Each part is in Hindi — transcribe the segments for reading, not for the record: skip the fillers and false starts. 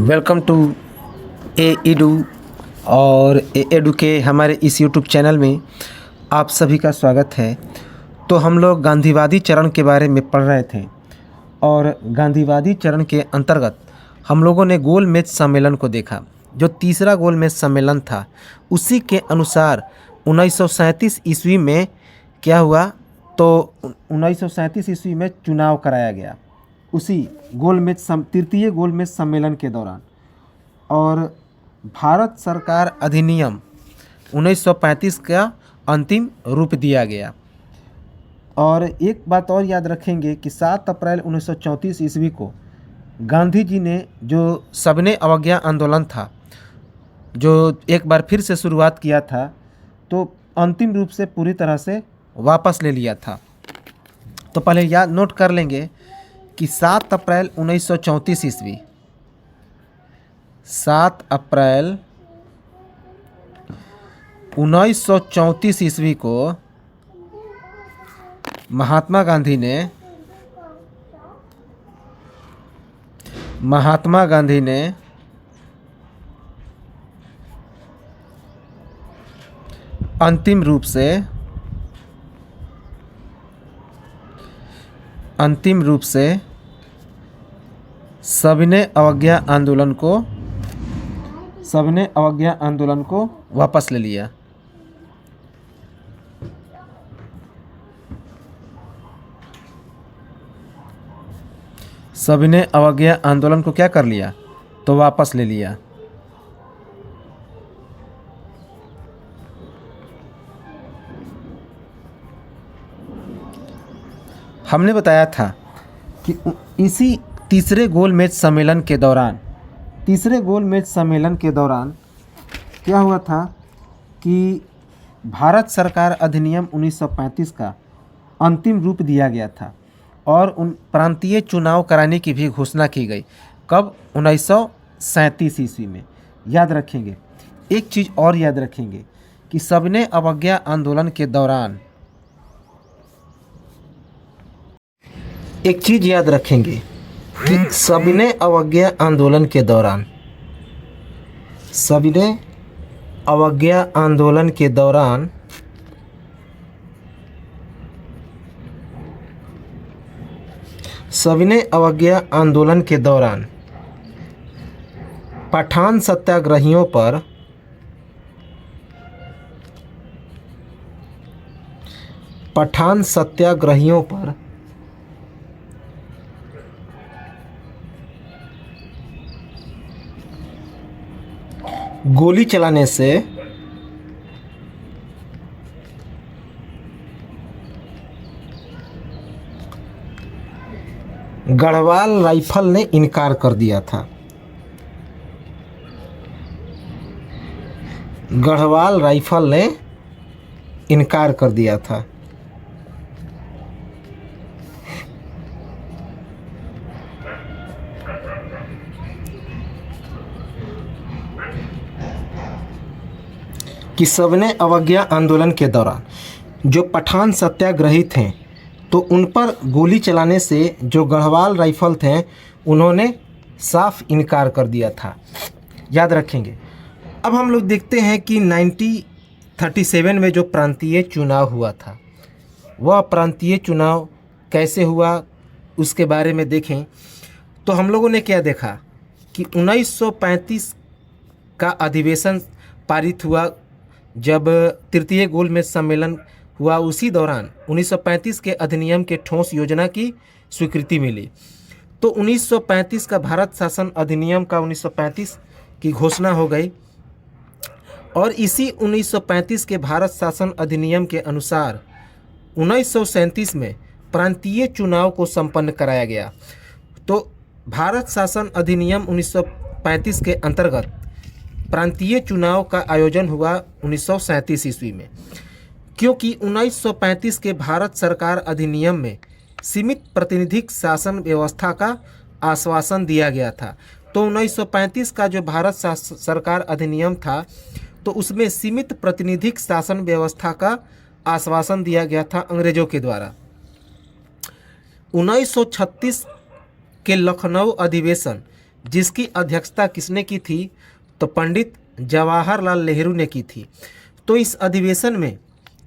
वेलकम टू एडू और एडू के हमारे इस यूट्यूब चैनल में आप सभी का स्वागत है। तो हम लोग गांधीवादी चरण के बारे में पढ़ रहे थे और गांधीवादी चरण के अंतर्गत हम लोगों ने गोलमेज सम्मेलन को देखा। जो तीसरा गोलमेज सम्मेलन था उसी के अनुसार 1937 ईस्वी में क्या हुआ, तो 1937 ईस्वी में चुनाव कराया गया उसी तृतीय गोलमेज सम्मेलन के दौरान। और भारत सरकार अधिनियम 1935 का अंतिम रूप दिया गया। और एक बात और याद रखेंगे कि 7 अप्रैल 1934 ईस्वी को गांधी जी ने जो सबने अवज्ञा आंदोलन था, जो एक बार फिर से शुरुआत किया था, तो अंतिम रूप से पूरी तरह से वापस ले लिया था। तो पहले याद नोट कर लेंगे कि 7 अप्रैल 1934 ईस्वी 7 अप्रैल 1934 ईस्वी को महात्मा गांधी ने अंतिम रूप से सविनय अवज्ञा आंदोलन को वापस ले लिया। सविनय अवज्ञा आंदोलन को क्या कर लिया, तो वापस ले लिया। हमने बताया था कि इसी तीसरे गोलमेज सम्मेलन के दौरान क्या हुआ था कि भारत सरकार अधिनियम 1935 का अंतिम रूप दिया गया था और उन प्रांतीय चुनाव कराने की भी घोषणा की गई। कब? 1937 ईस्वी में। याद रखेंगे, एक चीज़ और याद रखेंगे कि सविनय अवज्ञा आंदोलन के दौरान सविनय अवज्ञा आंदोलन के दौरान पठान सत्याग्रहियों पर गोली चलाने से गढ़वाल राइफल ने इनकार कर दिया था। कि सविनय अवज्ञा आंदोलन के दौरान जो पठान सत्याग्रही थे तो उन पर गोली चलाने से जो गढ़वाल राइफल थे उन्होंने साफ इनकार कर दिया था। याद रखेंगे। अब हम लोग देखते हैं कि 1937 में जो प्रांतीय चुनाव हुआ था, वह प्रांतीय चुनाव कैसे हुआ उसके बारे में देखें तो हम लोगों ने क्या देखा कि 1935 का अधिवेशन पारित हुआ। जब तृतीय गोलमेज सम्मेलन हुआ उसी दौरान 1935 के अधिनियम के ठोस योजना की स्वीकृति मिली। तो 1935 का भारत शासन अधिनियम का 1935 की घोषणा हो गई और इसी 1935 के भारत शासन अधिनियम के अनुसार 1937 में प्रांतीय चुनाव को संपन्न कराया गया। तो भारत शासन अधिनियम 1935 के अंतर्गत प्रांतीय चुनाव का आयोजन हुआ 1937 ईस्वी में। क्योंकि 1935 के भारत सरकार अधिनियम में सीमित प्रातिनिधिक शासन व्यवस्था का आश्वासन दिया गया था। तो 1935 का जो भारत सरकार अधिनियम था तो उसमें सीमित प्रातिनिधिक शासन व्यवस्था का आश्वासन दिया गया था अंग्रेजों के द्वारा। 1936 के लखनऊ अधिवेशन जिसकी अध्यक्षता किसने की थी? तो पंडित जवाहरलाल नेहरू ने की थी। तो इस अधिवेशन में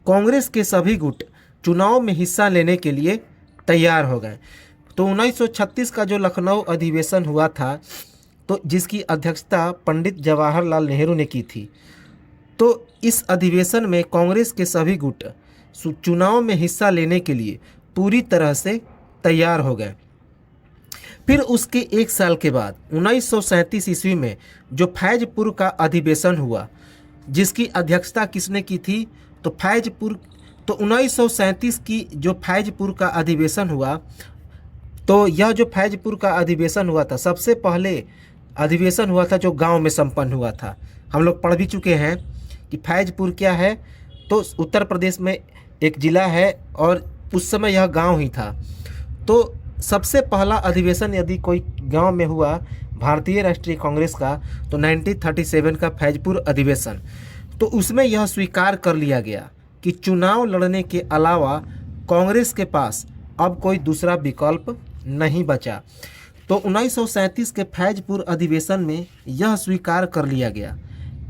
कांग्रेस के सभी गुट चुनाव में हिस्सा लेने के लिए तैयार हो गए। तो 1936 का जो लखनऊ अधिवेशन हुआ था, तो जिसकी अध्यक्षता पंडित जवाहरलाल नेहरू ने की थी, तो इस अधिवेशन में कांग्रेस के सभी गुट चुनाव में हिस्सा लेने के लिए पूरी तरह से तैयार हो गए। फिर उसके एक साल के बाद 1937 ईस्वी में जो फैजपुर का अधिवेशन हुआ, जिसकी अध्यक्षता किसने की थी? तो 1937 की जो फैजपुर का अधिवेशन हुआ, तो यह जो फैजपुर का अधिवेशन हुआ था, सबसे पहले अधिवेशन हुआ था जो गांव में संपन्न हुआ था। हम लोग पढ़ भी चुके हैं कि फैजपुर क्या है, तो उत्तर प्रदेश में एक ज़िला है और उस समय यह गांव ही था। तो सबसे पहला अधिवेशन यदि कोई गांव में हुआ भारतीय राष्ट्रीय कांग्रेस का, तो 1937 का फैजपुर अधिवेशन। तो उसमें यह स्वीकार कर लिया गया कि चुनाव लड़ने के अलावा कांग्रेस के पास अब कोई दूसरा विकल्प नहीं बचा। तो 1937 के फैजपुर अधिवेशन में यह स्वीकार कर लिया गया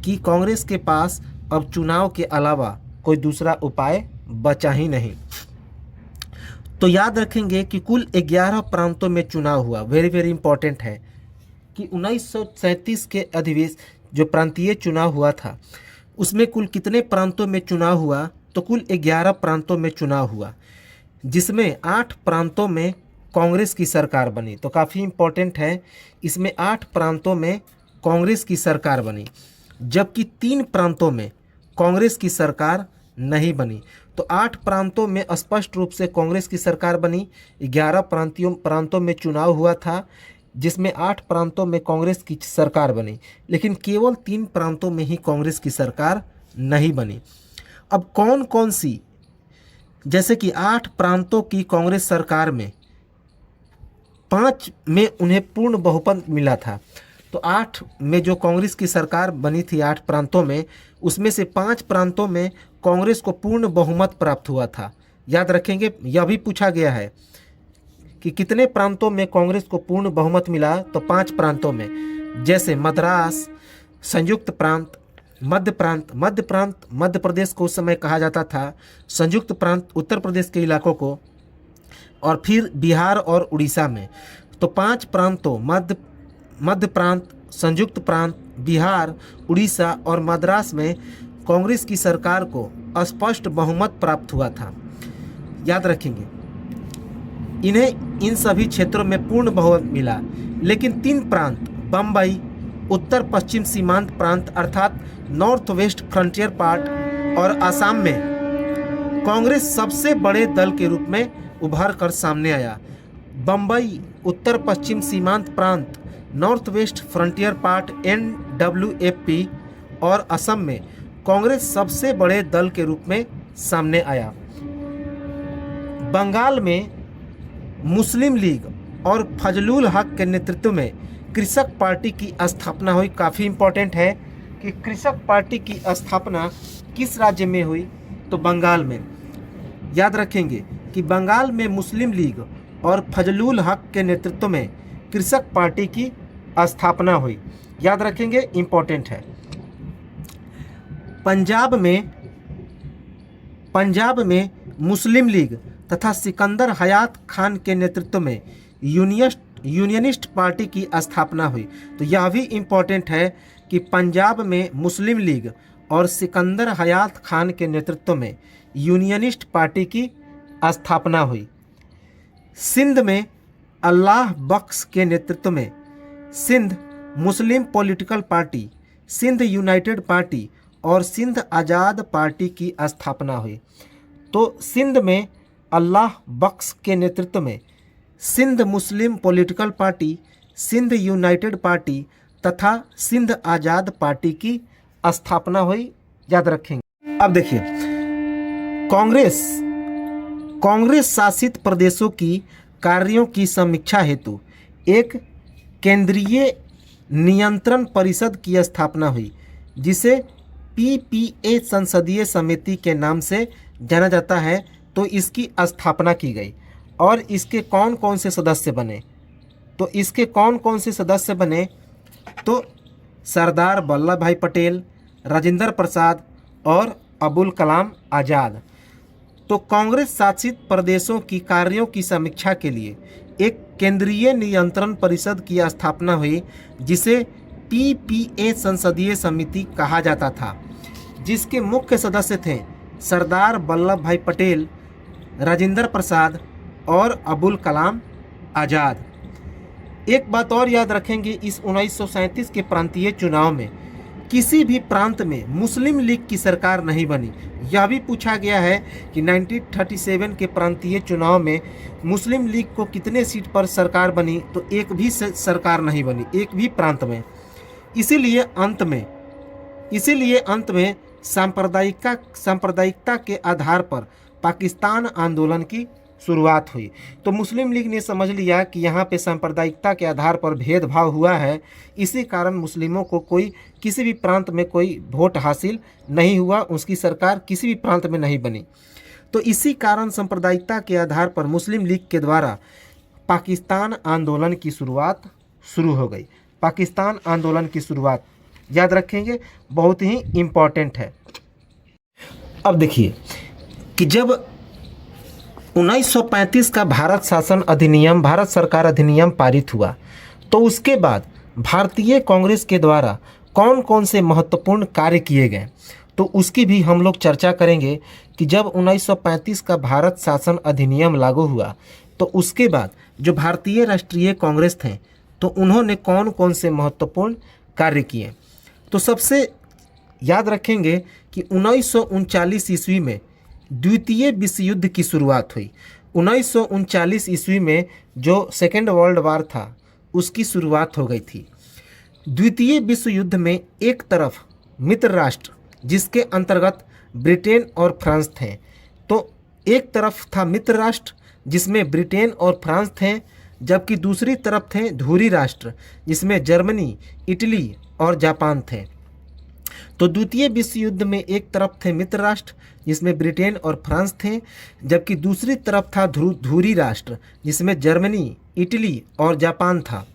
कि कांग्रेस के पास अब चुनाव के अलावा कोई दूसरा उपाय बचा ही नहीं। तो याद रखेंगे कि कुल 11 प्रांतों में चुनाव हुआ। वेरी वेरी इंपॉर्टेंट है कि 1937 के अधिवेशन जो प्रांतीय चुनाव हुआ था, उसमें कुल कितने प्रांतों में चुनाव हुआ? तो कुल 11 प्रांतों में चुनाव हुआ, जिसमें 8 प्रांतों में कांग्रेस की सरकार बनी। तो काफ़ी इम्पोर्टेंट है, इसमें 8 प्रांतों में कांग्रेस की सरकार बनी, जबकि 3 प्रांतों में कांग्रेस की सरकार नहीं बनी। तो 8 प्रांतों में स्पष्ट रूप से कांग्रेस की सरकार बनी। 11 प्रांतों में चुनाव हुआ था, जिसमें 8 प्रांतों में कांग्रेस की सरकार बनी, लेकिन केवल 3 प्रांतों में ही कांग्रेस की सरकार नहीं बनी। अब कौन कौन सी, जैसे कि 8 प्रांतों की कांग्रेस सरकार में 5 में उन्हें पूर्ण बहुमत मिला था। तो 8 में जो कांग्रेस की सरकार बनी थी 8 प्रांतों में, उसमें से 5 प्रांतों में कांग्रेस को पूर्ण बहुमत प्राप्त हुआ था। याद रखेंगे, यह भी पूछा गया है कि कितने प्रांतों में कांग्रेस को पूर्ण बहुमत मिला। तो 5 प्रांतों में, जैसे मद्रास, संयुक्त प्रांत, मध्य प्रांत मध्य प्रदेश को उस समय कहा जाता था, संयुक्त प्रांत उत्तर प्रदेश के इलाकों को, और फिर बिहार और उड़ीसा में। तो 5 प्रांतों मध्य प्रांत, संयुक्त प्रांत, बिहार, उड़ीसा और मद्रास में कांग्रेस की सरकार को स्पष्ट बहुमत प्राप्त हुआ था। याद रखेंगे, इन सभी क्षेत्रों में पूर्ण बहुमत मिला। लेकिन 3 प्रांत, बम्बई, उत्तर पश्चिम सीमांत प्रांत अर्थात नॉर्थ वेस्ट फ्रंटियर पार्ट और असम में कांग्रेस सबसे बड़े दल के रूप में उभर कर सामने आया। बम्बई, उत्तर पश्चिम सीमांत प्रांत, north west frontier part NWFP और असम में कांग्रेस सबसे बड़े दल के रूप में सामने आया। बंगाल में मुस्लिम लीग और फजलुल हक के नेतृत्व में कृषक पार्टी की स्थापना हुई। काफ़ी इम्पोर्टेंट है कि कृषक पार्टी की स्थापना किस राज्य में हुई? तो बंगाल में। याद रखेंगे कि बंगाल में मुस्लिम लीग और फजलुल हक के नेतृत्व में कृषक पार्टी की स्थापना हुई। याद रखेंगे, इम्पोर्टेंट है। पंजाब में मुस्लिम लीग तथा सिकंदर हयात खान के नेतृत्व में यूनियनिस्ट पार्टी की स्थापना हुई। तो यह भी इम्पोर्टेंट है कि पंजाब में मुस्लिम लीग और सिकंदर हयात खान के नेतृत्व में यूनियनिस्ट पार्टी की स्थापना हुई। सिंध में अल्लाह बख्श के नेतृत्व में Sindh Muslim Political Party, Sindh United Party और सिंध आज़ाद पार्टी की स्थापना हुई। तो सिंध में अल्लाह बख्श के नेतृत्व में Sindh Muslim Political Party, Sindh United Party तथा सिंध आज़ाद पार्टी की स्थापना हुई। याद रखेंगे। अब देखिए, कांग्रेस शासित प्रदेशों की कार्यों की समीक्षा हेतु एक केंद्रीय नियंत्रण परिषद की स्थापना हुई, जिसे PPA संसदीय समिति के नाम से जाना जाता है। तो इसकी स्थापना की गई और इसके कौन कौन से सदस्य बने? तो इसके कौन कौन से सदस्य बने, तो सरदार वल्लभ भाई पटेल, राजेंद्र प्रसाद और अबुल कलाम आज़ाद। तो कांग्रेस शासित प्रदेशों की कार्यों की समीक्षा के लिए एक केंद्रीय नियंत्रण परिषद की स्थापना हुई, जिसे पीपीए संसदीय समिति कहा जाता था, जिसके मुख्य सदस्य थे सरदार वल्लभ भाई पटेल, राजेंद्र प्रसाद और अबुल कलाम आज़ाद। एक बात और याद रखेंगे, इस 1937 के प्रांतीय चुनाव में किसी भी प्रांत में मुस्लिम लीग की सरकार नहीं बनी। यह भी पूछा गया है कि 1937 के प्रांतीय चुनाव में मुस्लिम लीग को कितने सीट पर सरकार बनी, तो एक भी सरकार नहीं बनी, एक भी प्रांत में। इसीलिए अंत में सांप्रदायिकता के आधार पर पाकिस्तान आंदोलन की शुरुआत हुई। तो मुस्लिम लीग ने समझ लिया कि यहाँ पे सांप्रदायिकता के आधार पर भेदभाव हुआ है, इसी कारण मुस्लिमों को किसी भी प्रांत में कोई वोट हासिल नहीं हुआ, उसकी सरकार किसी भी प्रांत में नहीं बनी। तो इसी कारण सांप्रदायिकता के आधार पर मुस्लिम लीग के द्वारा पाकिस्तान आंदोलन की शुरुआत शुरू हो गई। पाकिस्तान आंदोलन की शुरुआत याद रखेंगे, बहुत ही इम्पॉर्टेंट है। अब देखिए कि जब 1935 का भारत सरकार अधिनियम पारित हुआ, तो उसके बाद भारतीय कांग्रेस के द्वारा कौन कौन से महत्वपूर्ण कार्य किए गए, तो उसकी भी हम लोग चर्चा करेंगे कि जब 1935 का भारत शासन अधिनियम लागू हुआ, तो उसके बाद जो भारतीय राष्ट्रीय कांग्रेस थे, तो उन्होंने कौन कौन से महत्वपूर्ण कार्य किए। तो सबसे याद रखेंगे कि 1939 ईस्वी में द्वितीय विश्व युद्ध की शुरुआत हुई। 1939 ईस्वी में जो सेकेंड वर्ल्ड वार था, उसकी शुरुआत हो गई थी। द्वितीय विश्व युद्ध में एक तरफ मित्र राष्ट्र, जिसके अंतर्गत ब्रिटेन और फ्रांस थे, तो एक तरफ था मित्र राष्ट्र जिसमें ब्रिटेन और फ्रांस थे, जबकि दूसरी तरफ थे धुरी राष्ट्र जिसमें जर्मनी, इटली और जापान थे। तो द्वितीय विश्व युद्ध में एक तरफ थे मित्र राष्ट्र जिसमें ब्रिटेन और फ्रांस थे, जबकि दूसरी तरफ था धुरी राष्ट्र जिसमें जर्मनी, इटली और जापान था।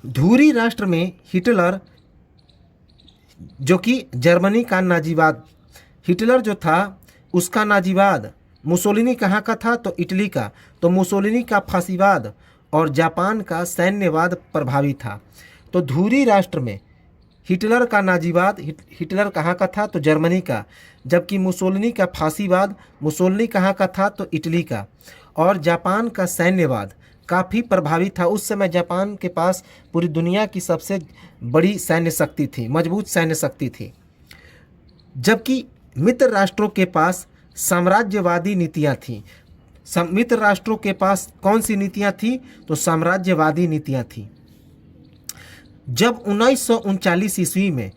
धुरी राष्ट्र में हिटलर, जो कि जर्मनी का नाजीवाद, हिटलर जो था उसका नाजीवाद, मुसोलिनी कहाँ का था, तो इटली का, तो मुसोलिनी का फांसीवाद और जापान का सैन्यवाद प्रभावी था। तो धुरी राष्ट्र में हिटलर का नाजीवाद, हिटलर कहाँ का था, तो जर्मनी का, जबकि मुसोलिनी का फांसीवाद, मुसोलिनी कहाँ का था, तो इटली का, और जापान का सैन्यवाद काफ़ी प्रभावी था। उस समय जापान के पास पूरी दुनिया की सबसे बड़ी सैन्य शक्ति थी, मजबूत सैन्य शक्ति थी, जबकि मित्र राष्ट्रों के पास साम्राज्यवादी नीतियाँ थीं। मित्र राष्ट्रों के पास कौन सी नीतियाँ थीं, तो साम्राज्यवादी नीतियाँ थीं। जब 1939 ईस्वी में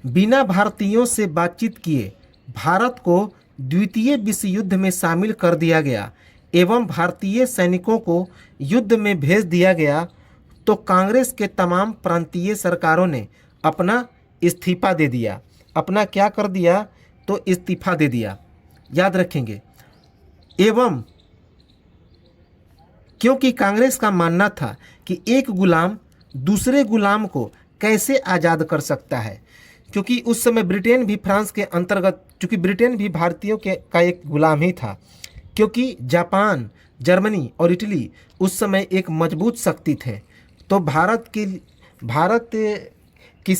बिना भारतीयों से बातचीत किए भारत को द्वितीय विश्व युद्ध में शामिल कर दिया गया एवं भारतीय सैनिकों को युद्ध में भेज दिया गया, तो कांग्रेस के तमाम प्रांतीय सरकारों ने अपना इस्तीफा दे दिया। अपना क्या कर दिया, तो इस्तीफा दे दिया, याद रखेंगे। एवं क्योंकि कांग्रेस का मानना था कि एक गुलाम दूसरे गुलाम को कैसे आज़ाद कर सकता है, क्योंकि उस समय ब्रिटेन भी फ्रांस के अंतर्गत, चूँकि ब्रिटेन भी भारतीयों का एक गुलाम ही था, क्योंकि जापान, जर्मनी और इटली उस समय एक मजबूत शक्ति थे। तो भारत की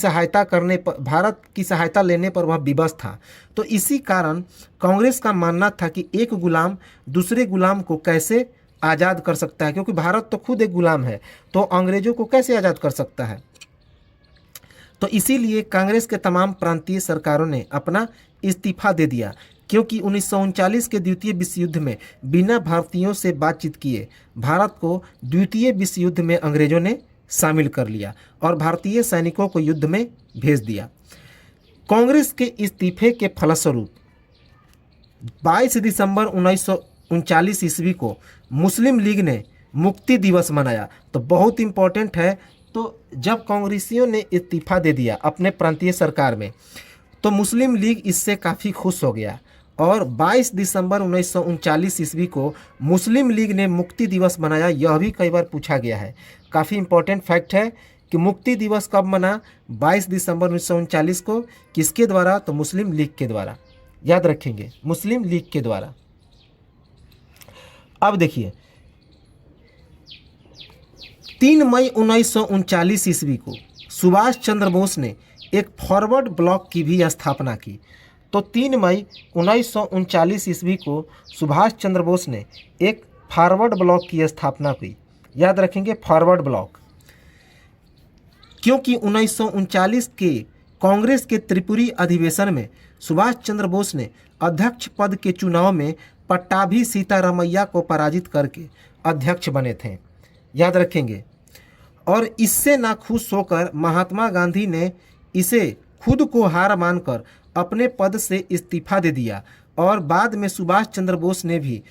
सहायता लेने पर वह विवश था। तो इसी कारण कांग्रेस का मानना था कि एक गुलाम दूसरे गुलाम को कैसे आज़ाद कर सकता है, क्योंकि भारत तो खुद एक गुलाम है, तो अंग्रेजों को कैसे आज़ाद कर सकता है। तो इसीलिए कांग्रेस के तमाम प्रांतीय सरकारों ने अपना इस्तीफा दे दिया, क्योंकि 1939 के द्वितीय विश्व युद्ध में बिना भारतीयों से बातचीत किए भारत को द्वितीय विश्व युद्ध में अंग्रेजों ने शामिल कर लिया और भारतीय सैनिकों को युद्ध में भेज दिया। कांग्रेस के इस्तीफे के फलस्वरूप 22 दिसंबर 1939 ईस्वी को मुस्लिम लीग ने मुक्ति दिवस मनाया। तो बहुत इम्पोर्टेंट है। तो जब कांग्रेसियों ने इस्तीफा दे दिया अपने प्रांतीय सरकार में, तो मुस्लिम लीग इससे काफ़ी खुश हो गया और 22 दिसंबर 1939 ईस्वी को मुस्लिम लीग ने मुक्ति दिवस मनाया। यह भी कई बार पूछा गया है। काफ़ी इम्पोर्टेंट फैक्ट है कि मुक्ति दिवस कब मना, 22 दिसंबर 1939 को। किसके द्वारा? तो मुस्लिम लीग के द्वारा। याद रखेंगे, मुस्लिम लीग के द्वारा। अब देखिए 3 मई 1939 ईस्वी को सुभाष चंद्र बोस ने एक फॉरवर्ड ब्लॉक की भी स्थापना की। तो 3 मई 1939 ईस्वी को सुभाष चंद्र बोस ने एक फॉरवर्ड ब्लॉक की स्थापना की। याद रखेंगे, फॉरवर्ड ब्लॉक। क्योंकि 1939 के कांग्रेस के त्रिपुरी अधिवेशन में सुभाष चंद्र बोस ने अध्यक्ष पद के चुनाव में पट्टाभी सीतारामैया को पराजित करके अध्यक्ष बने थे। याद रखेंगे। और इससे नाखुश होकर महात्मा गांधी ने इसे खुद को हार मानकर अपने पद से इस्तीफा दे दिया। और बाद में सुभाष चंद्र बोस ने भी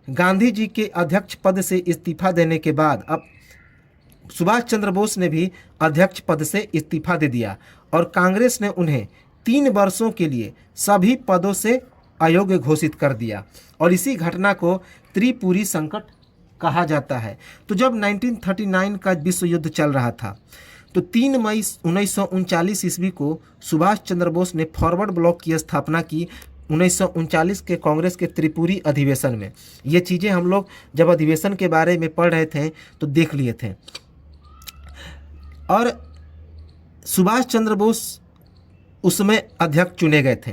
गांधी जी के अध्यक्ष पद से इस्तीफा देने के बाद अब सुभाष चंद्र बोस ने भी अध्यक्ष पद से इस्तीफा दे दिया और कांग्रेस ने उन्हें 3 वर्षों के लिए सभी पदों से अयोग्य घोषित कर दिया। और इसी घटना को त्रिपुरी संकट कहा जाता है। तो जब 1939 का विश्व युद्ध चल रहा था तो 3 मई 1939 ईस्वी को सुभाष चंद्र बोस ने फॉरवर्ड ब्लॉक की स्थापना की 1939 के कांग्रेस के त्रिपुरी अधिवेशन में। ये चीज़ें हम लोग जब अधिवेशन के बारे में पढ़ रहे थे तो देख लिए थे। और सुभाष चंद्र बोस उसमें अध्यक्ष चुने गए थे।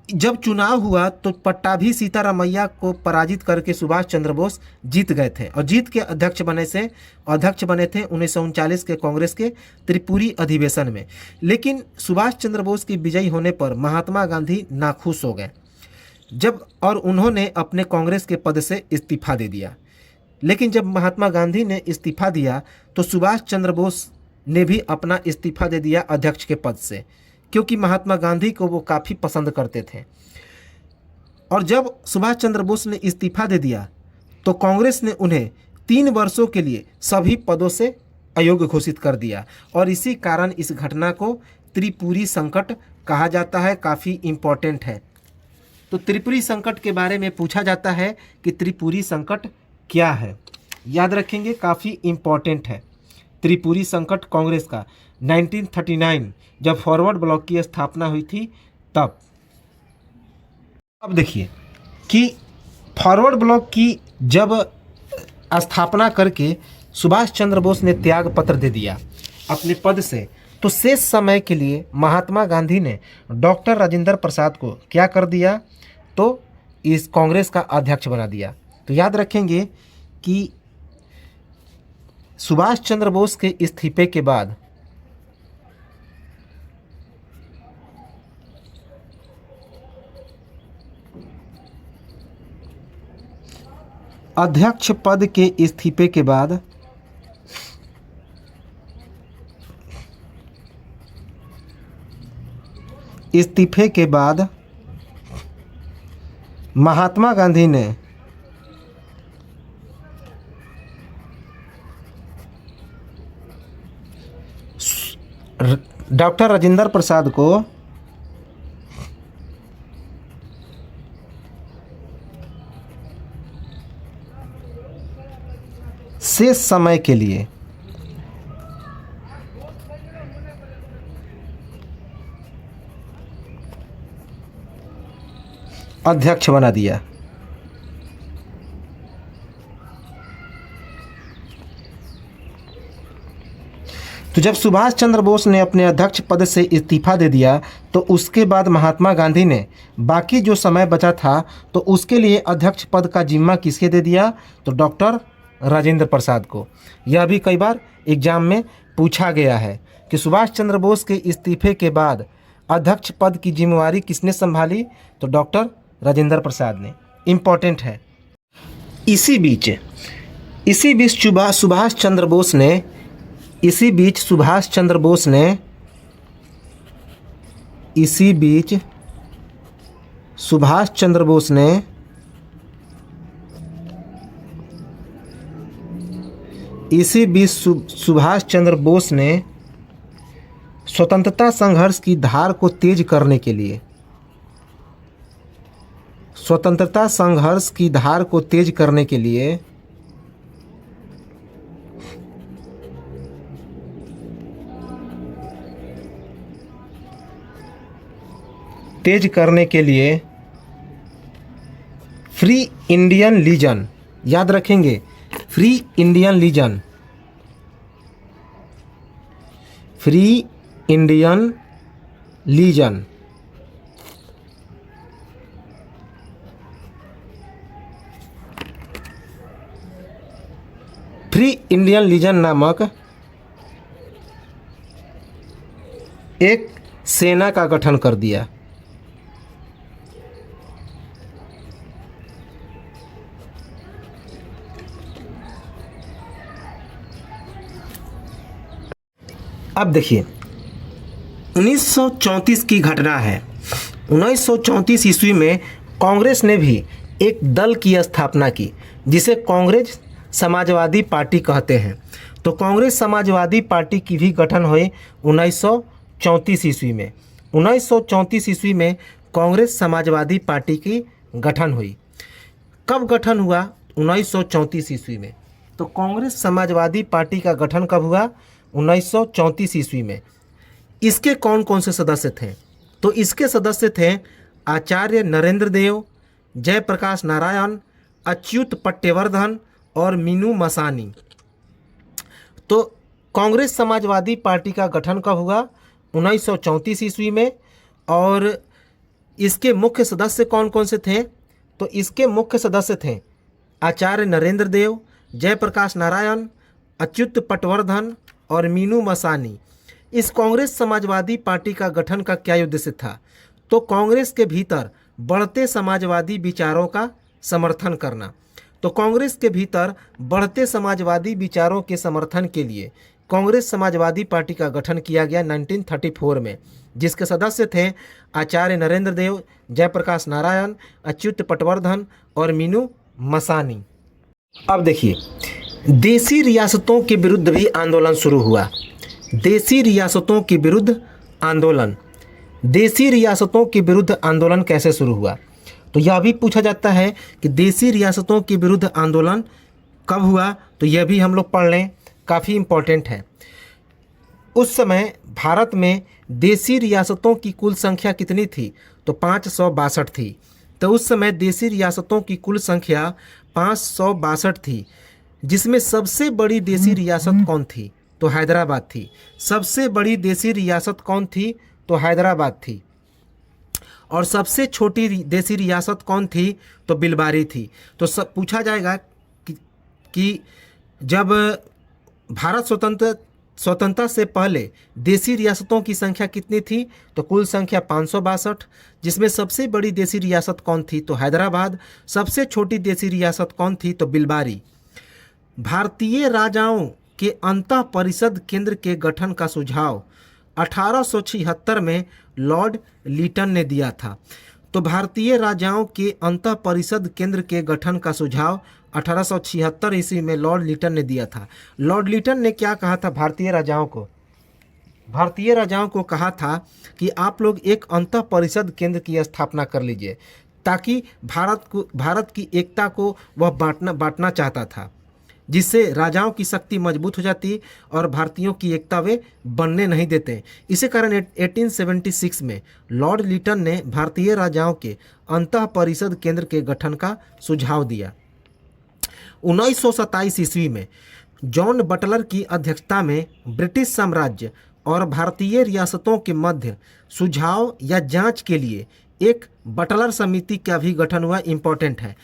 जब चुनाव हुआ तो पट्टाभी सीतारामैया को पराजित करके सुभाष चंद्र बोस जीत गए थे और जीत के अध्यक्ष बने थे 1939 के कांग्रेस के त्रिपुरी अधिवेशन में। लेकिन सुभाष चंद्र बोस की विजयी होने पर महात्मा गांधी नाखुश हो गए और उन्होंने अपने कांग्रेस के पद से इस्तीफा दे दिया। लेकिन जब महात्मा गांधी ने इस्तीफा दिया तो सुभाष चंद्र बोस ने भी अपना इस्तीफा दे दिया अध्यक्ष के पद से, क्योंकि महात्मा गांधी को वो काफ़ी पसंद करते थे। और जब सुभाष चंद्र बोस ने इस्तीफा दे दिया तो कांग्रेस ने उन्हें 3 वर्षों के लिए सभी पदों से अयोग्य घोषित कर दिया। और इसी कारण इस घटना को त्रिपुरी संकट कहा जाता है। काफ़ी इम्पोर्टेंट है। तो त्रिपुरी संकट के बारे में पूछा जाता है कि त्रिपुरी संकट क्या है। याद रखेंगे, काफ़ी इम्पोर्टेंट है। त्रिपुरी संकट कांग्रेस का 1939 जब फॉरवर्ड ब्लॉक की स्थापना हुई थी तब। अब देखिए कि फॉरवर्ड ब्लॉक की जब स्थापना करके सुभाष चंद्र बोस ने त्याग पत्र दे दिया अपने पद से, तो शेष समय के लिए महात्मा गांधी ने डॉक्टर राजेंद्र प्रसाद को क्या कर दिया, तो इस कांग्रेस का अध्यक्ष बना दिया। तो याद रखेंगे कि सुभाष चंद्र बोस के इस्तीफे के बाद अध्यक्ष पद के इस्तीफे के बाद महात्मा गांधी ने डॉक्टर राजेंद्र प्रसाद को शेष समय के लिए अध्यक्ष बना दिया। तो जब सुभाष चंद्र बोस ने अपने अध्यक्ष पद से इस्तीफा दे दिया तो उसके बाद महात्मा गांधी ने बाकी जो समय बचा था तो उसके लिए अध्यक्ष पद का जिम्मा किसके दे दिया, तो डॉक्टर राजेंद्र प्रसाद को। यह भी कई बार एग्जाम में पूछा गया है कि सुभाष चंद्र बोस के इस्तीफे के बाद अध्यक्ष पद की जिम्मेवारी किसने संभाली, तो डॉक्टर राजेंद्र प्रसाद ने। इम्पॉर्टेंट है। इसी बीच सुभाष चंद्र बोस ने स्वतंत्रता संघर्ष की धार को तेज करने के लिए स्वतंत्रता संघर्ष की धार को तेज करने के लिए फ्री इंडियन लीजन, याद रखेंगे, Free Indian Legion, Free Indian Legion Free Indian Legion नामक एक सेना का गठन कर दिया। अब देखिए 1934 की घटना है। 1934 ईस्वी में कांग्रेस ने भी एक दल की स्थापना की जिसे कांग्रेस समाजवादी पार्टी कहते हैं। तो कांग्रेस समाजवादी पार्टी की भी गठन हुई 1934 ईस्वी में। 1934 ईस्वी में कांग्रेस समाजवादी पार्टी की गठन हुई। कब गठन हुआ? 1934 ईस्वी में। तो कांग्रेस समाजवादी पार्टी का गठन कब हुआ? 1934 ईस्वी में। इसके कौन कौन से सदस्य थे? तो इसके सदस्य थे आचार्य नरेंद्र देव, जयप्रकाश नारायण, अच्युत पट्टवर्धन और मीनू मसानी। तो कांग्रेस समाजवादी पार्टी का गठन कब हुआ? 1934 ईस्वी में। और इसके मुख्य सदस्य कौन कौन से थे? तो इसके मुख्य सदस्य थे आचार्य नरेंद्र देव, जयप्रकाश नारायण, अच्युत पट्टवर्धन और मीनू मसानी। इस कांग्रेस समाजवादी पार्टी का गठन का क्या उद्देश्य था? तो कांग्रेस के भीतर बढ़ते समाजवादी विचारों का समर्थन करना। तो कांग्रेस के भीतर बढ़ते समाजवादी विचारों के समर्थन के लिए कांग्रेस समाजवादी पार्टी का गठन किया गया 1934 में, जिसके सदस्य थे आचार्य नरेंद्र देव, जयप्रकाश नारायण, अच्युत पट्टवर्धन और मीनू मसानी। अब देखिए देसी रियासतों के विरुद्ध भी आंदोलन शुरू हुआ। देसी रियासतों के विरुद्ध आंदोलन। देसी रियासतों के विरुद्ध आंदोलन कैसे शुरू हुआ? तो यह भी पूछा जाता है कि देसी रियासतों के विरुद्ध आंदोलन कब हुआ? तो यह भी हम लोग पढ़ लें, काफ़ी इम्पोर्टेंट है। उस समय भारत में देसी रियासतों की कुल संख्या कितनी थी? तो 562 थी। तो उस समय देसी रियासतों की कुल संख्या 562 थी, जिसमें सबसे बड़ी देसी रियासत कौन थी? तो हैदराबाद थी। सबसे बड़ी देसी रियासत कौन थी? तो हैदराबाद थी। और सबसे छोटी देसी रियासत कौन थी? तो बिलबारी थी। तो सब पूछा जाएगा कि जब भारत स्वतंत्रता से पहले देसी रियासतों की संख्या कितनी थी? तो कुल संख्या 562, जिसमें सबसे बड़ी देसी रियासत कौन थी? तो हैदराबाद। सबसे छोटी देसी रियासत कौन थी? तो बिलबारी। भारतीय राजाओं के अंतः परिषद केंद्र के गठन का सुझाव 1876 में लॉर्ड लीटन ने दिया था। तो भारतीय राजाओं के अंतः परिषद केंद्र के गठन का सुझाव 1876 ईस्वी में लॉर्ड लीटन ने दिया था। लॉर्ड लीटन ने क्या कहा था भारतीय राजाओं को? भारतीय राजाओं को कहा था कि आप लोग एक अंतः परिषद केंद्र की स्थापना कर लीजिए, ताकि भारत की एकता को वह बांटना चाहता था, जिससे राजाओं की शक्ति मजबूत हो जाती और भारतीयों की एकता वे बनने नहीं देते। इसी कारण 1876 में लॉर्ड लीटन ने भारतीय राजाओं के अंतः परिषद केंद्र के गठन का सुझाव दिया। 1927 ईस्वी में जॉन बटलर की अध्यक्षता में ब्रिटिश साम्राज्य और भारतीय रियासतों के मध्य सुझाव या जांच के लिए एक बटलर समिति का भी गठन हुआ। इम्पोर्टेंट है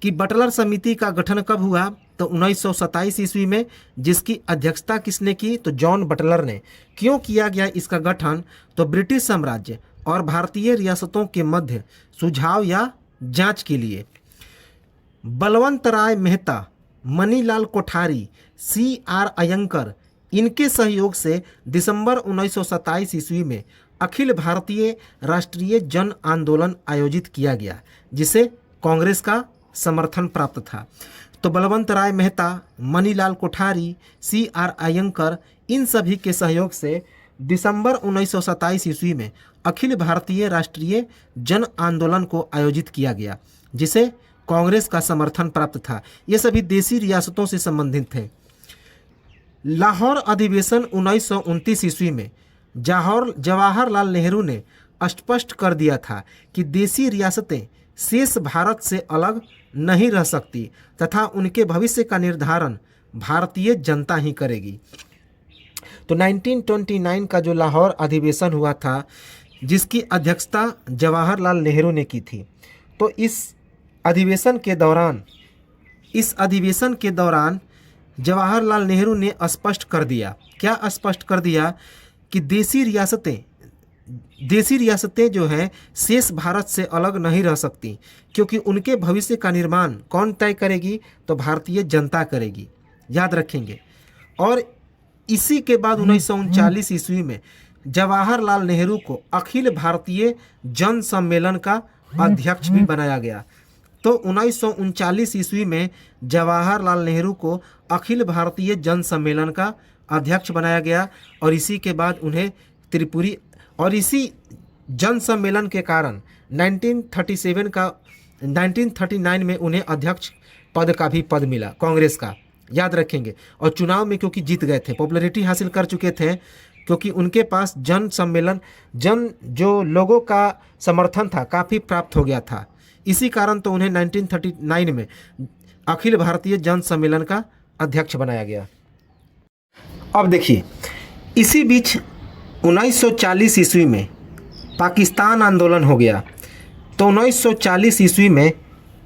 कि बटलर समिति का गठन कब हुआ? तो 1927 ईस्वी में, जिसकी अध्यक्षता किसने की? तो जॉन बटलर ने। क्यों किया गया इसका गठन? तो ब्रिटिश साम्राज्य और भारतीय रियासतों के मध्य सुझाव या जांच के लिए। बलवंत राय मेहता, मनीलाल कोठारी, CR अयंकर, इनके सहयोग से दिसंबर 1927 ईस्वी में अखिल भारतीय राष्ट्रीय जन आंदोलन आयोजित किया गया, जिसे कांग्रेस का समर्थन प्राप्त था। तो बलवंत राय मेहता, मनीलाल कोठारी, CR अयंकर, इन सभी के सहयोग से दिसंबर 1927 ईस्वी में अखिल भारतीय राष्ट्रीय जन आंदोलन को आयोजित किया गया, जिसे कांग्रेस का समर्थन प्राप्त था। ये सभी देशी रियासतों से संबंधित थे। लाहौर अधिवेशन 1929 ईस्वी में जवाहरलाल नेहरू ने स्पष्ट कर दिया था कि देशी रियासतें शेष भारत से अलग नहीं रह सकती तथा उनके भविष्य का निर्धारण भारतीय जनता ही करेगी। तो 1929 का जो लाहौर अधिवेशन हुआ था, जिसकी अध्यक्षता जवाहरलाल नेहरू ने की थी, तो इस अधिवेशन के दौरान जवाहरलाल नेहरू ने स्पष्ट कर दिया, क्या स्पष्ट कर दिया कि देशी रियासतें जो हैं शेष भारत से अलग नहीं रह सकती, क्योंकि उनके भविष्य का निर्माण कौन तय करेगी, तो भारतीय जनता करेगी, याद रखेंगे। और इसी के बाद 1939 ईस्वी में जवाहरलाल नेहरू को अखिल भारतीय जन सम्मेलन का अध्यक्ष भी बनाया गया। तो 1939 ईस्वी में जवाहरलाल नेहरू को अखिल भारतीय जन सम्मेलन का अध्यक्ष बनाया गया और इसी के बाद उन्हें त्रिपुरी, और इसी जन सम्मेलन के कारण 1939 में उन्हें अध्यक्ष पद का भी पद मिला कांग्रेस का, याद रखेंगे। और चुनाव में क्योंकि जीत गए थे, पॉपुलैरिटी हासिल कर चुके थे, क्योंकि उनके पास जो लोगों का समर्थन था काफ़ी प्राप्त हो गया था। इसी कारण तो उन्हें 1939 में अखिल भारतीय जन सम्मेलन का अध्यक्ष बनाया गया। अब देखिए, इसी बीच 1940 ईस्वी में पाकिस्तान आंदोलन हो गया। तो 1940 ईस्वी में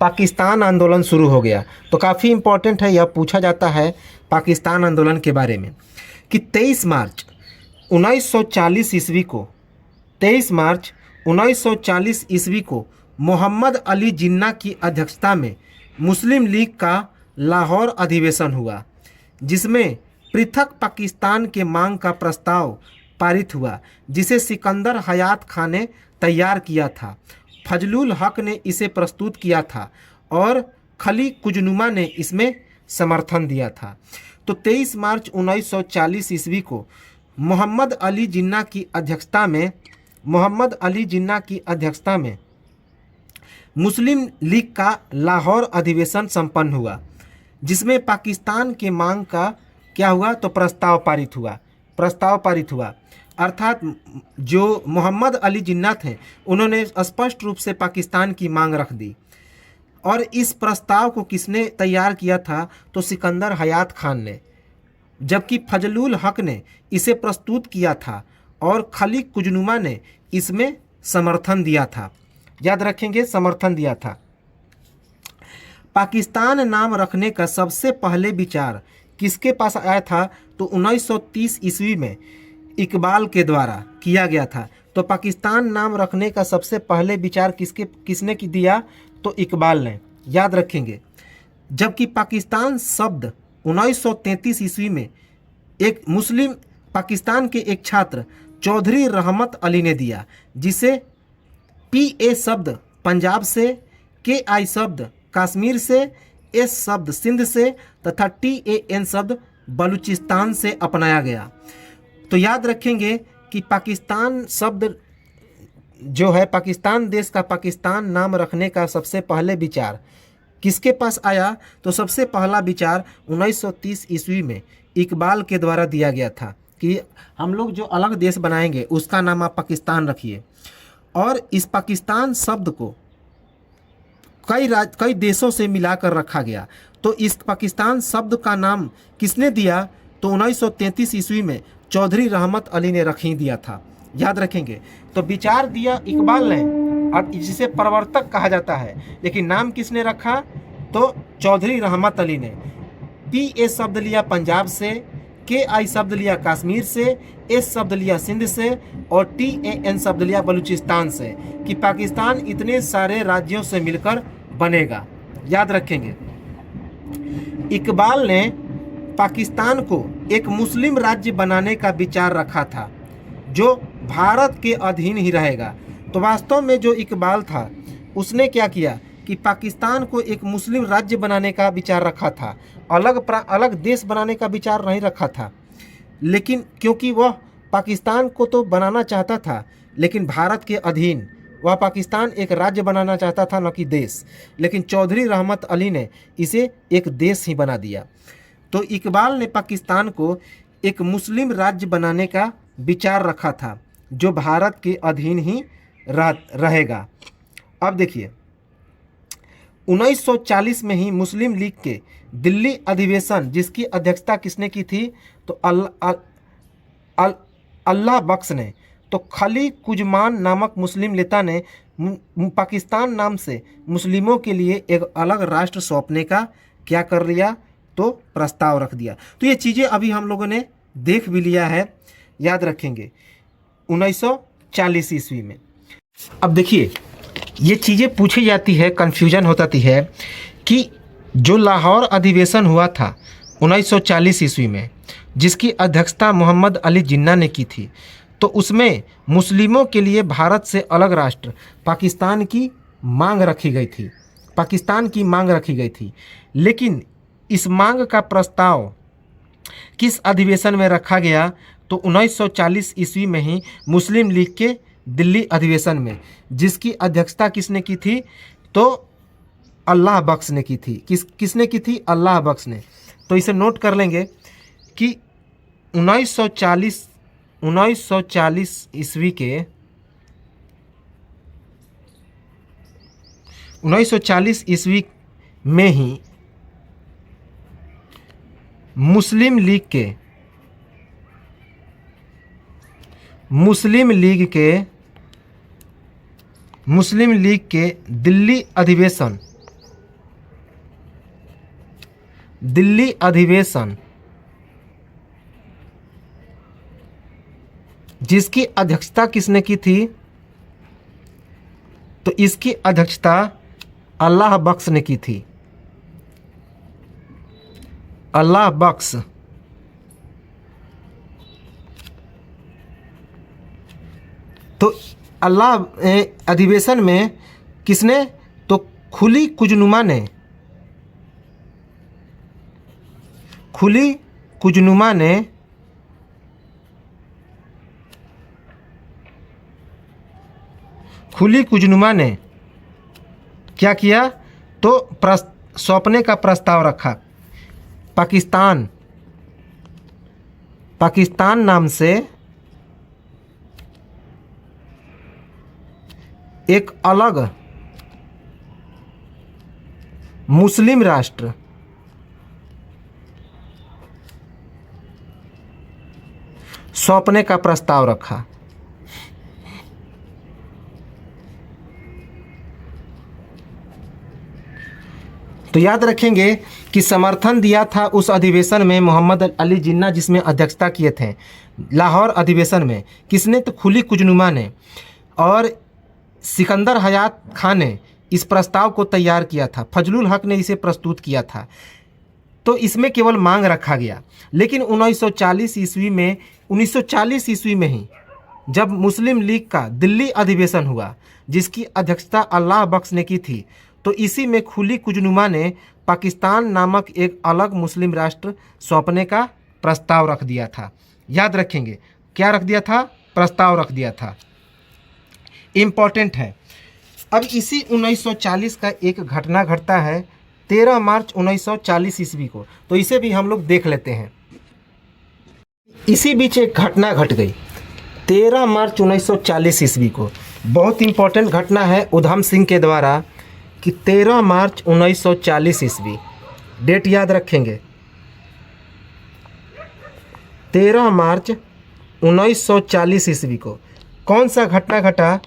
पाकिस्तान आंदोलन शुरू हो गया। तो काफ़ी इम्पोर्टेंट है, यह पूछा जाता है पाकिस्तान आंदोलन के बारे में कि 23 मार्च 1940 ईस्वी को मोहम्मद अली जिन्ना की अध्यक्षता में मुस्लिम लीग का लाहौर अधिवेशन हुआ, जिसमें पृथक पाकिस्तान के मांग का प्रस्ताव पारित हुआ, जिसे सिकंदर हयात खान ने तैयार किया था। फजलुल हक ने इसे प्रस्तुत किया था और खली कुजनुमा ने इसमें समर्थन दिया था। तो 23 मार्च 1940 ईस्वी को मोहम्मद अली जिन्ना की अध्यक्षता में मुस्लिम लीग का लाहौर अधिवेशन संपन्न हुआ, जिसमें पाकिस्तान के मांग का क्या हुआ, तो प्रस्ताव पारित हुआ। अर्थात जो मोहम्मद अली जिन्ना थे, उन्होंने स्पष्ट रूप से पाकिस्तान की मांग रख दी। और इस प्रस्ताव को किसने तैयार किया था, तो सिकंदर हयात खान ने, जबकि फजलुल हक ने इसे प्रस्तुत किया था और खली कुजनुमा ने इसमें समर्थन दिया था, याद रखेंगे, समर्थन दिया था। पाकिस्तान नाम रखने का सबसे पहले विचार किसके पास आया था, तो 1930 ईस्वी में इकबाल के द्वारा किया गया था। तो पाकिस्तान नाम रखने का सबसे पहले विचार किसने दिया, तो इकबाल ने, याद रखेंगे। जबकि पाकिस्तान शब्द 1933 ईस्वी में एक मुस्लिम पाकिस्तान के एक छात्र चौधरी रहमत अली ने दिया, जिसे PA शब्द पंजाब से, KI शब्द कश्मीर से, S शब्द सिंध से तथा TAN शब्द बलूचिस्तान से अपनाया गया। तो याद रखेंगे कि पाकिस्तान शब्द जो है, पाकिस्तान देश का पाकिस्तान नाम रखने का सबसे पहले विचार किसके पास आया, तो सबसे पहला विचार 1930 ईस्वी में इकबाल के द्वारा दिया गया था कि हम लोग जो अलग देश बनाएंगे उसका नाम आप पाकिस्तान रखिए। और इस पाकिस्तान शब्द को कई देशों से मिलाकर रखा गया। तो इस पाकिस्तान शब्द का नाम किसने दिया, तो 1933 ईस्वी में चौधरी रहमत अली ने रख ही दिया था, याद रखेंगे। तो विचार दिया इकबाल ने, और जिसे प्रवर्तक कहा जाता है, लेकिन नाम किसने रखा, तो चौधरी रहमत अली ने। PA शब्द लिया पंजाब से, KI शब्द लिया कश्मीर से, S शब्द लिया सिंध से और TAN शब्द लिया बलूचिस्तान से, कि पाकिस्तान इतने सारे राज्यों से मिलकर बनेगा, याद रखेंगे। इकबाल ने पाकिस्तान को एक मुस्लिम राज्य बनाने का विचार रखा था, जो भारत के अधीन ही रहेगा। तो वास्तव में जो इकबाल था, उसने क्या किया कि पाकिस्तान को एक मुस्लिम राज्य बनाने का विचार रखा था, अलग देश बनाने का विचार नहीं रखा था। लेकिन क्योंकि वह पाकिस्तान को तो बनाना चाहता था, लेकिन भारत के अधीन। वह पाकिस्तान एक राज्य बनाना चाहता था, न कि देश, लेकिन चौधरी रहमत अली ने इसे एक देश ही बना दिया। तो इकबाल ने पाकिस्तान को एक मुस्लिम राज्य बनाने का विचार रखा था, जो भारत के अधीन ही रहेगा। अब देखिए, 1940 में ही मुस्लिम लीग के दिल्ली अधिवेशन, जिसकी अध्यक्षता किसने की थी, तो अल्लाह बख्श ने। तो खली कुजमान नामक मुस्लिम नेता ने पाकिस्तान नाम से मुस्लिमों के लिए एक अलग राष्ट्र सौंपने का क्या कर लिया, तो प्रस्ताव रख दिया। तो ये चीज़ें अभी हम लोगों ने देख भी लिया है, याद रखेंगे 1940 ईस्वी में। अब देखिए, ये चीज़ें पूछी जाती है, कन्फ्यूजन होती है कि जो लाहौर अधिवेशन हुआ था 1940 ईस्वी में, जिसकी अध्यक्षता मोहम्मद अली जिन्ना ने की थी, तो उसमें मुस्लिमों के लिए भारत से अलग राष्ट्र पाकिस्तान की मांग रखी गई थी, लेकिन इस मांग का प्रस्ताव किस अधिवेशन में रखा गया, तो 1940 ईस्वी में ही मुस्लिम लीग के दिल्ली अधिवेशन में, जिसकी अध्यक्षता किसने की थी, तो अल्लाह बख्श ने की थी। किसने की थी? अल्लाह बख्श ने। तो इसे नोट कर लेंगे कि 1940 ईस्वी के 1940 ईस्वी में ही मुस्लिम लीग के दिल्ली अधिवेशन जिसकी अध्यक्षता किसने की थी, तो इसकी अध्यक्षता अल्लाह बख्श ने की थी। अल्लाह बख्श। तो अल्लाह अधिवेशन में किसने, तो खुली कुजनुमा ने क्या किया, तो सौंपने का प्रस्ताव रखा। पाकिस्तान नाम से एक अलग मुस्लिम राष्ट्र सौंपने का प्रस्ताव रखा। तो याद रखेंगे कि समर्थन दिया था उस अधिवेशन में मोहम्मद अली जिन्ना, जिसमें अध्यक्षता किए थे लाहौर अधिवेशन में। किसने, तो खुली कुजनुमा ने। और सिकंदर हयात खान ने इस प्रस्ताव को तैयार किया था। फजलुल हक ने इसे प्रस्तुत किया था। तो इसमें केवल मांग रखा गया। लेकिन 1940 ईस्वी में ही जब मुस्लिम लीग का दिल्ली अधिवेशन हुआ, जिसकी अध्यक्षता अल्लाह बख्श ने की थी, तो इसी में खुली कुजनुमा ने पाकिस्तान नामक एक अलग मुस्लिम राष्ट्र सौंपने का प्रस्ताव रख दिया था। याद रखेंगे, क्या रख दिया था, प्रस्ताव रख दिया था। इम्पॉर्टेंट है। अब इसी 1940 का एक घटना घटता है 13 मार्च 1940 ईस्वी को, तो इसे भी हम लोग देख लेते हैं। इसी बीच एक घटना घट गई 13 मार्च 1940 ईस्वी को। बहुत इम्पॉर्टेंट घटना है उधम सिंह के द्वारा, कि 13 मार्च 1940 ईस्वी, डेट याद रखेंगे, 13 मार्च 1940 ईस्वी को कौन सा घटना घटा,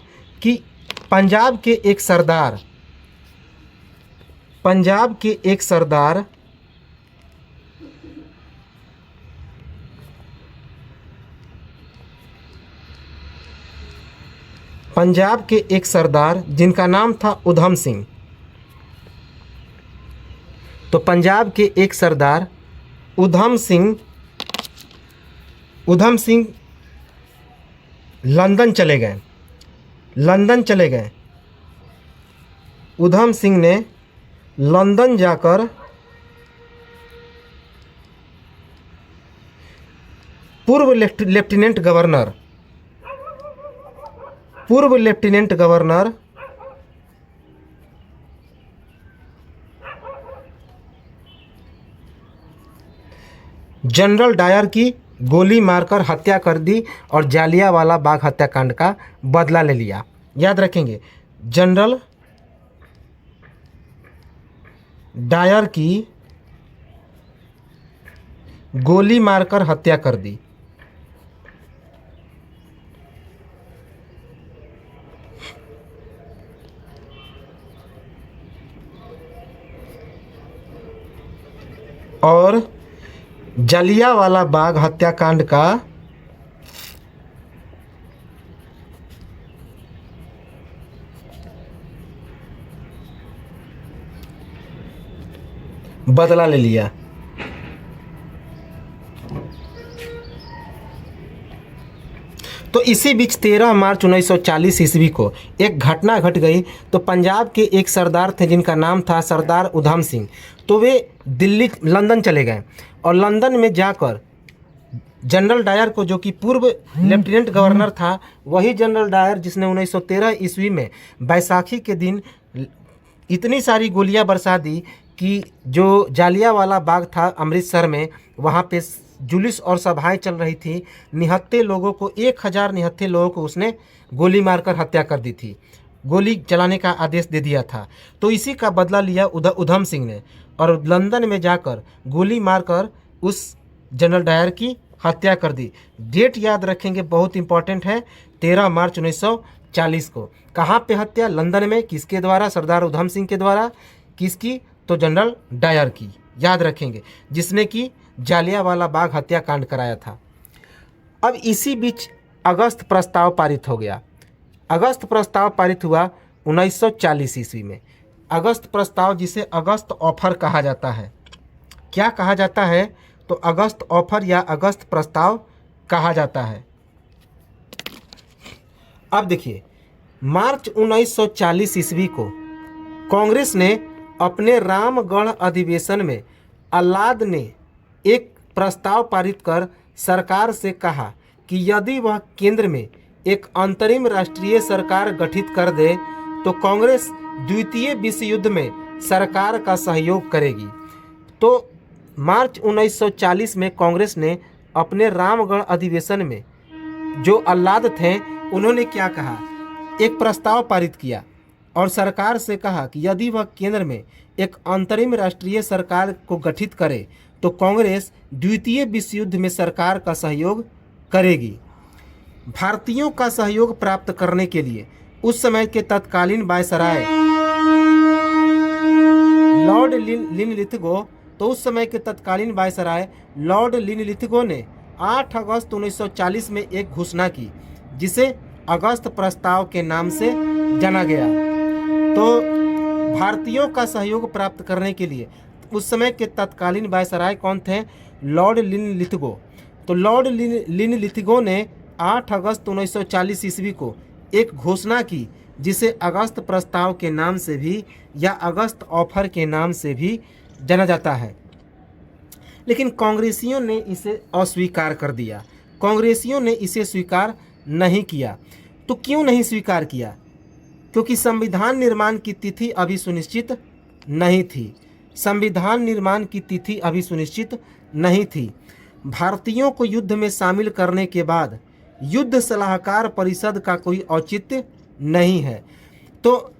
कि पंजाब के एक सरदार पंजाब के एक सरदार जिनका नाम था उधम सिंह। तो पंजाब के एक सरदार उधम सिंह लंदन चले गए। उधम सिंह ने लंदन जाकर पूर्व लेफ्टिनेंट पूर्व लेफ्टिनेंट गवर्नर जनरल डायर की गोली मारकर हत्या कर दी और जालियांवाला बाग हत्याकांड का बदला ले लिया। याद रखेंगे, जनरल डायर की गोली मारकर हत्या कर दी। और जालियांवाला बाग हत्याकांड का बदला ले लिया। तो इसी बीच 13 मार्च 1940 ईस्वी को एक घटना घट गई। तो पंजाब के एक सरदार थे जिनका नाम था सरदार उधम सिंह। तो वे लंदन चले गए और लंदन में जाकर जनरल डायर को, जो कि पूर्व लेफ्टिनेंट गवर्नर था, वही जनरल डायर जिसने 1913 ईस्वी में बैसाखी के दिन इतनी सारी गोलियां बरसा दी कि जो जालियांवाला बाग था अमृतसर में, वहाँ पे जुलूस और सभाएं चल रही थी। निहत्थे लोगों को 1000 निहत्थे लोगों को उसने गोली मारकर हत्या कर दी थी, गोली चलाने का आदेश दे दिया था। तो इसी का बदला लिया उधम सिंह ने और लंदन में जाकर गोली मारकर उस जनरल डायर की हत्या कर दी। डेट याद रखेंगे, बहुत इंपॉर्टेंट है, 13 मार्च 1940 को। कहाँ पे हत्या? लंदन में। किसके द्वारा? सरदार उधम सिंह के द्वारा। किसकी? तो जनरल डायर की। याद रखेंगे, जिसने कि जालियांवाला बाग हत्याकांड कराया था। अब इसी बीच अगस्त प्रस्ताव पारित हो गया। अगस्त प्रस्ताव पारित हुआ 1940 ईस्वी में। अगस्त प्रस्ताव, जिसे अगस्त ऑफर कहा जाता है। क्या कहा जाता है? तो अगस्त ऑफर या अगस्त प्रस्ताव कहा जाता है। अब देखिए, मार्च 1940 ईस्वी को कांग्रेस ने अपने रामगढ़ अधिवेशन में अल्लाद ने एक प्रस्ताव पारित कर सरकार से कहा कि यदि वह केंद्र में एक अंतरिम राष्ट्रीय सरकार गठित कर दे तो कांग्रेस द्वितीय विश्व युद्ध में सरकार का सहयोग करेगी। तो मार्च 1940 में कांग्रेस ने अपने रामगढ़ अधिवेशन में जो अल्लाद थे, उन्होंने क्या कहा? एक प्रस्ताव पारित किया और सरकार से कहा कि यदि वह केंद्र में एक अंतरिम राष्ट्रीय सरकार को गठित करे तो कांग्रेस द्वितीय विश्व युद्ध में सरकार का सहयोग करेगी। भारतीयों का सहयोग प्राप्त करने के लिए उस समय के तत्कालीन वायसराय लॉर्ड लिनलिथगो, तो उस समय के तत्कालीन वायसराय लॉर्ड लिनलिथगो ने 8 अगस्त 1940 में एक घोषणा की, जिसे अगस्त प्रस्ताव के नाम से जाना गया। तो भारतीयों का सहयोग प्राप्त करने के लिए उस समय के तत्कालीन वायसराय कौन थे? Lord Linlithgow. तो लॉर्ड लिनलिथगो ने 8 अगस्त 1940 ईस्वी को एक घोषणा की, जिसे अगस्त प्रस्ताव के नाम से भी या अगस्त ऑफर के नाम से भी जाना जाता है। लेकिन कांग्रेसियों ने इसे अस्वीकार कर दिया। कांग्रेसियों ने इसे स्वीकार नहीं किया। तो क्यों नहीं स्वीकार किया? क्योंकि संविधान निर्माण की तिथि अभी सुनिश्चित नहीं थी। संविधान निर्माण की तिथि अभी सुनिश्चित नहीं थी। भारतीयों को युद्ध में शामिल करने के बाद युद्ध सलाहकार परिषद का कोई औचित्य नहीं है। तो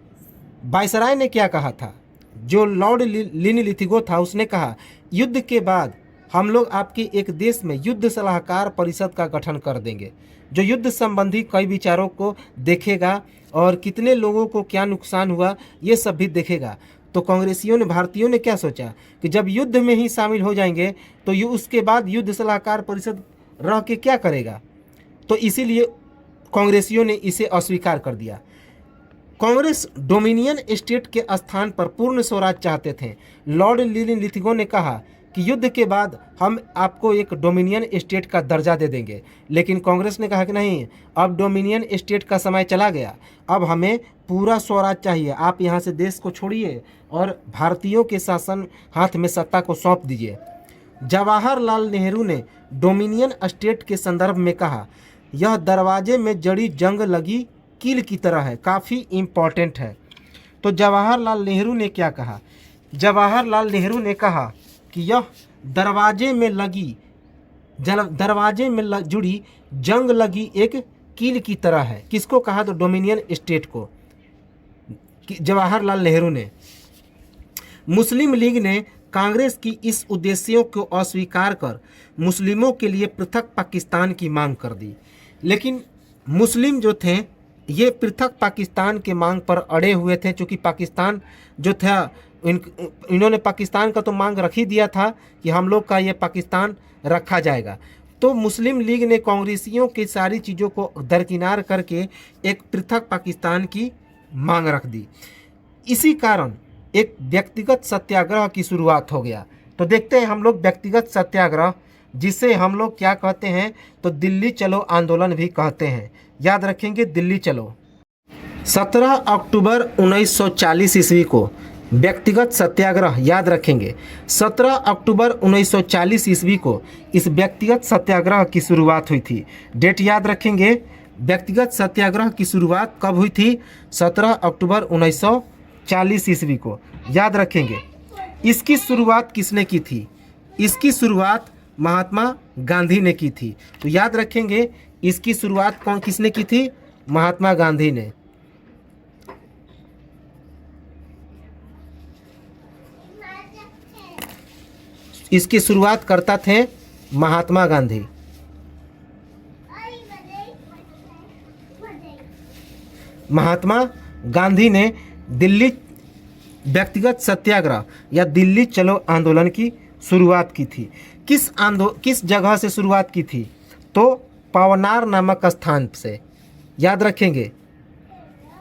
वायसराय ने क्या कहा था? जो लॉर्ड लिनलिथगो था, उसने कहा युद्ध के बाद हम लोग आपके एक देश में युद्ध सलाहकार परिषद का गठन कर देंगे, जो युद्ध संबंधी कई विचारों को देखेगा और कितने लोगों को क्या नुकसान हुआ ये सब भी देखेगा। तो कांग्रेसियों ने, भारतीयों ने क्या सोचा कि जब युद्ध में ही शामिल हो जाएंगे तो उसके बाद युद्ध सलाहकार परिषद रह के क्या करेगा? तो इसीलिए कांग्रेसियों ने इसे अस्वीकार कर दिया। कांग्रेस डोमिनियन स्टेट के स्थान पर पूर्ण स्वराज चाहते थे। लॉर्ड लिनलिथगो ने कहा कि युद्ध के बाद हम आपको एक डोमिनियन स्टेट का दर्जा दे देंगे, लेकिन कांग्रेस ने कहा कि नहीं, अब डोमिनियन स्टेट का समय चला गया, अब हमें पूरा स्वराज चाहिए। आप यहाँ से देश को छोड़िए और भारतीयों के शासन हाथ में सत्ता को सौंप दीजिए। जवाहरलाल नेहरू ने डोमिनियन स्टेट के संदर्भ में कहा, यह दरवाजे में जड़ी जंग लगी कील की तरह है, काफ़ी इम्पॉर्टेंट है। तो जवाहरलाल नेहरू ने क्या कहा? जवाहरलाल नेहरू ने कहा कि यह दरवाजे में लगी जुड़ी जंग लगी एक कील की तरह है। किसको कहा? तो डोमिनियन स्टेट को, जवाहरलाल नेहरू ने। मुस्लिम लीग ने कांग्रेस की इस उद्देश्यों को अस्वीकार कर मुस्लिमों के लिए पृथक पाकिस्तान की मांग कर दी। लेकिन मुस्लिम जो थे ये पृथक पाकिस्तान के मांग पर अड़े हुए थे, क्योंकि पाकिस्तान जो था इन्होंने पाकिस्तान का तो मांग रख ही दिया था कि हम लोग का ये पाकिस्तान रखा जाएगा। तो मुस्लिम लीग ने कांग्रेसियों की सारी चीज़ों को दरकिनार करके एक पृथक पाकिस्तान की मांग रख दी। इसी कारण एक व्यक्तिगत सत्याग्रह की शुरुआत हो गया। तो देखते हैं हम लोग व्यक्तिगत सत्याग्रह, जिसे हम लोग क्या कहते हैं? तो दिल्ली चलो आंदोलन भी कहते हैं। याद रखेंगे, दिल्ली चलो। 17 अक्टूबर 1940 ईस्वी को व्यक्तिगत सत्याग्रह, याद रखेंगे 17 अक्टूबर 1940 ईस्वी को इस व्यक्तिगत सत्याग्रह की शुरुआत हुई थी। डेट याद रखेंगे, व्यक्तिगत सत्याग्रह की शुरुआत कब हुई थी? 17 अक्टूबर 1940 ईस्वी को, याद रखेंगे। इसकी शुरुआत किसने की थी? इसकी शुरुआत महात्मा गांधी ने की थी। तो याद रखेंगे, इसकी शुरुआत किसने की थी? महात्मा गांधी ने। इसकी शुरुआत करता थे महात्मा गांधी। महात्मा गांधी ने दिल्ली व्यक्तिगत सत्याग्रह या दिल्ली चलो आंदोलन की शुरुआत की थी। किस जगह से शुरुआत की थी? तो पवनार नामक स्थान से। याद रखेंगे,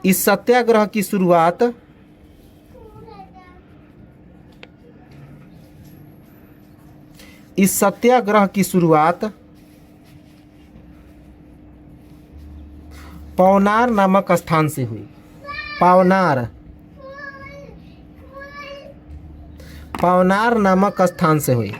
इस सत्याग्रह की शुरुआत पवनार नामक स्थान से हुई। पवनार नामक स्थान से हुई।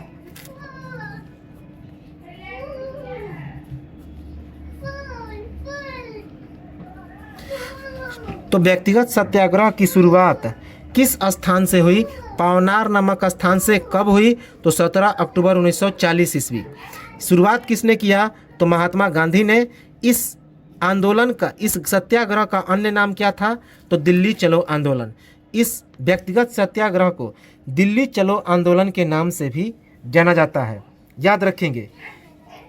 तो व्यक्तिगत सत्याग्रह की शुरुआत किस स्थान से हुई? पवनार नामक स्थान से। कब हुई? तो 17 अक्टूबर 1940 ईस्वी। शुरुआत किसने किया? तो महात्मा गांधी ने। इस आंदोलन का, इस सत्याग्रह का अन्य नाम क्या था? तो दिल्ली चलो आंदोलन। इस व्यक्तिगत सत्याग्रह को दिल्ली चलो आंदोलन के नाम से भी जाना जाता है। याद रखेंगे,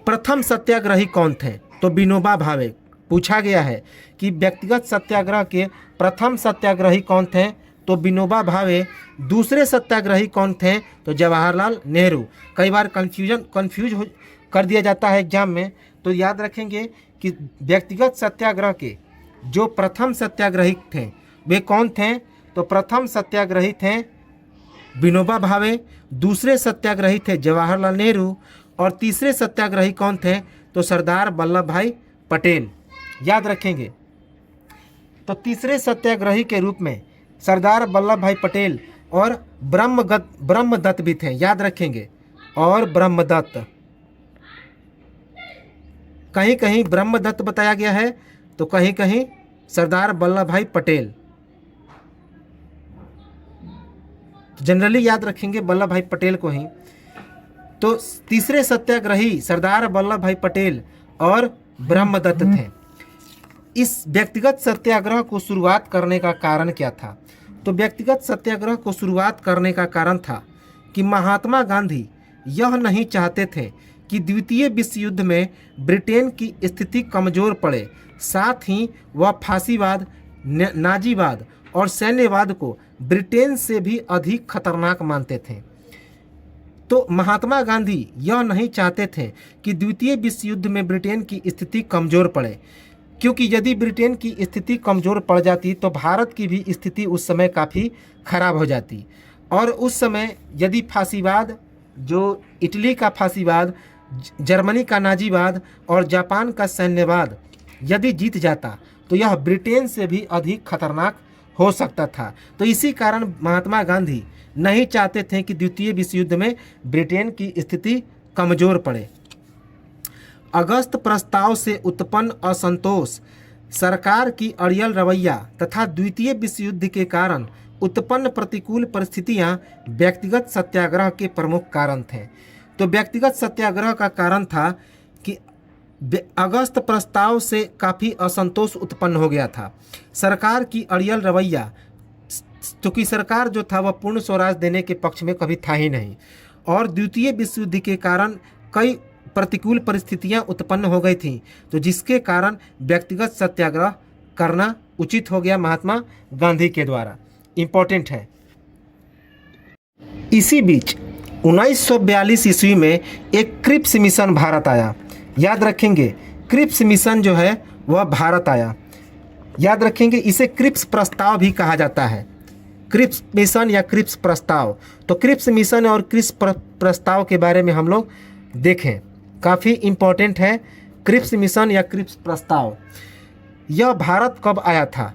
प्रथम सत्याग्रही कौन थे? तो विनोबा भावे। पूछा गया है कि व्यक्तिगत सत्याग्रह के प्रथम सत्याग्रही कौन थे? तो विनोबा भावे। दूसरे सत्याग्रही कौन थे? तो जवाहरलाल नेहरू। कई बार कंफ्यूज कर दिया जाता है एग्जाम में। तो याद रखेंगे कि व्यक्तिगत सत्याग्रह के जो प्रथम सत्याग्रही थे वे कौन थे? तो प्रथम सत्याग्रही थे विनोबा भावे, दूसरे सत्याग्रही थे जवाहरलाल नेहरू, और तीसरे सत्याग्रही कौन थे? तो सरदार वल्लभ भाई पटेल। याद रखेंगे, तो तीसरे सत्याग्रही के रूप में सरदार वल्लभ भाई पटेल और ब्रह्मदत्त भी थे। याद रखेंगे, और ब्रह्मदत्त, कहीं कहीं ब्रह्मदत्त बताया गया है तो कहीं कहीं सरदार वल्लभ भाई पटेल। जनरली याद रखेंगे वल्लभ भाई पटेल को ही। तो तीसरे सत्याग्रही सरदार वल्लभ भाई पटेल और ब्रह्मदत्त थे। इस व्यक्तिगत सत्याग्रह को शुरुआत करने का कारण क्या था? तो व्यक्तिगत सत्याग्रह को शुरुआत करने का कारण था कि महात्मा गांधी यह नहीं चाहते थे कि द्वितीय विश्व युद्ध में ब्रिटेन की स्थिति कमज़ोर पड़े। साथ ही वह फांसीवाद, नाजीवाद और सैन्यवाद को ब्रिटेन से भी अधिक खतरनाक मानते थे। तो महात्मा गांधी यह नहीं चाहते थे कि द्वितीय विश्व युद्ध में ब्रिटेन की स्थिति कमज़ोर पड़े, क्योंकि यदि ब्रिटेन की स्थिति कमज़ोर पड़ जाती तो भारत की भी स्थिति उस समय काफ़ी खराब हो जाती। और उस समय यदि फांसीवाद, जो इटली का फांसीवाद, जर्मनी का नाजीवाद और जापान का सैन्यवाद यदि जीत जाता तो यह ब्रिटेन से भी अधिक खतरनाक हो सकता था। तो इसी कारण महात्मा गांधी नहीं चाहते थे कि द्वितीय विश्व युद्ध में ब्रिटेन की स्थिति कमज़ोर पड़े। अगस्त प्रस्ताव से उत्पन्न असंतोष सरकार की अड़ियल रवैया तथा द्वितीय विश्व युद्ध के कारण उत्पन्न प्रतिकूल परिस्थितियां व्यक्तिगत सत्याग्रह के प्रमुख कारण थे। तो व्यक्तिगत सत्याग्रह का कारण था कि अगस्त प्रस्ताव से काफ़ी असंतोष उत्पन्न हो गया था। सरकार की अड़ियल रवैया, क्योंकि सरकार जो था वह पूर्ण स्वराज देने के पक्ष में कभी था ही नहीं, और द्वितीय विश्व युद्ध के कारण कई प्रतिकूल परिस्थितियां उत्पन्न हो गई थीं, तो जिसके कारण व्यक्तिगत सत्याग्रह करना उचित हो गया महात्मा गांधी के द्वारा। इम्पोर्टेंट है। इसी बीच 1942 ईस्वी में एक क्रिप्स मिशन भारत आया। याद रखेंगे, क्रिप्स मिशन जो है वह भारत आया। याद रखेंगे, इसे क्रिप्स प्रस्ताव भी कहा जाता है। क्रिप्स मिशन या क्रिप्स प्रस्ताव। तो क्रिप्स मिशन और क्रिप्स प्रस्ताव के बारे में हम लोग देखें, काफ़ी इम्पोर्टेंट है। क्रिप्स मिशन या क्रिप्स प्रस्ताव यह भारत कब आया था?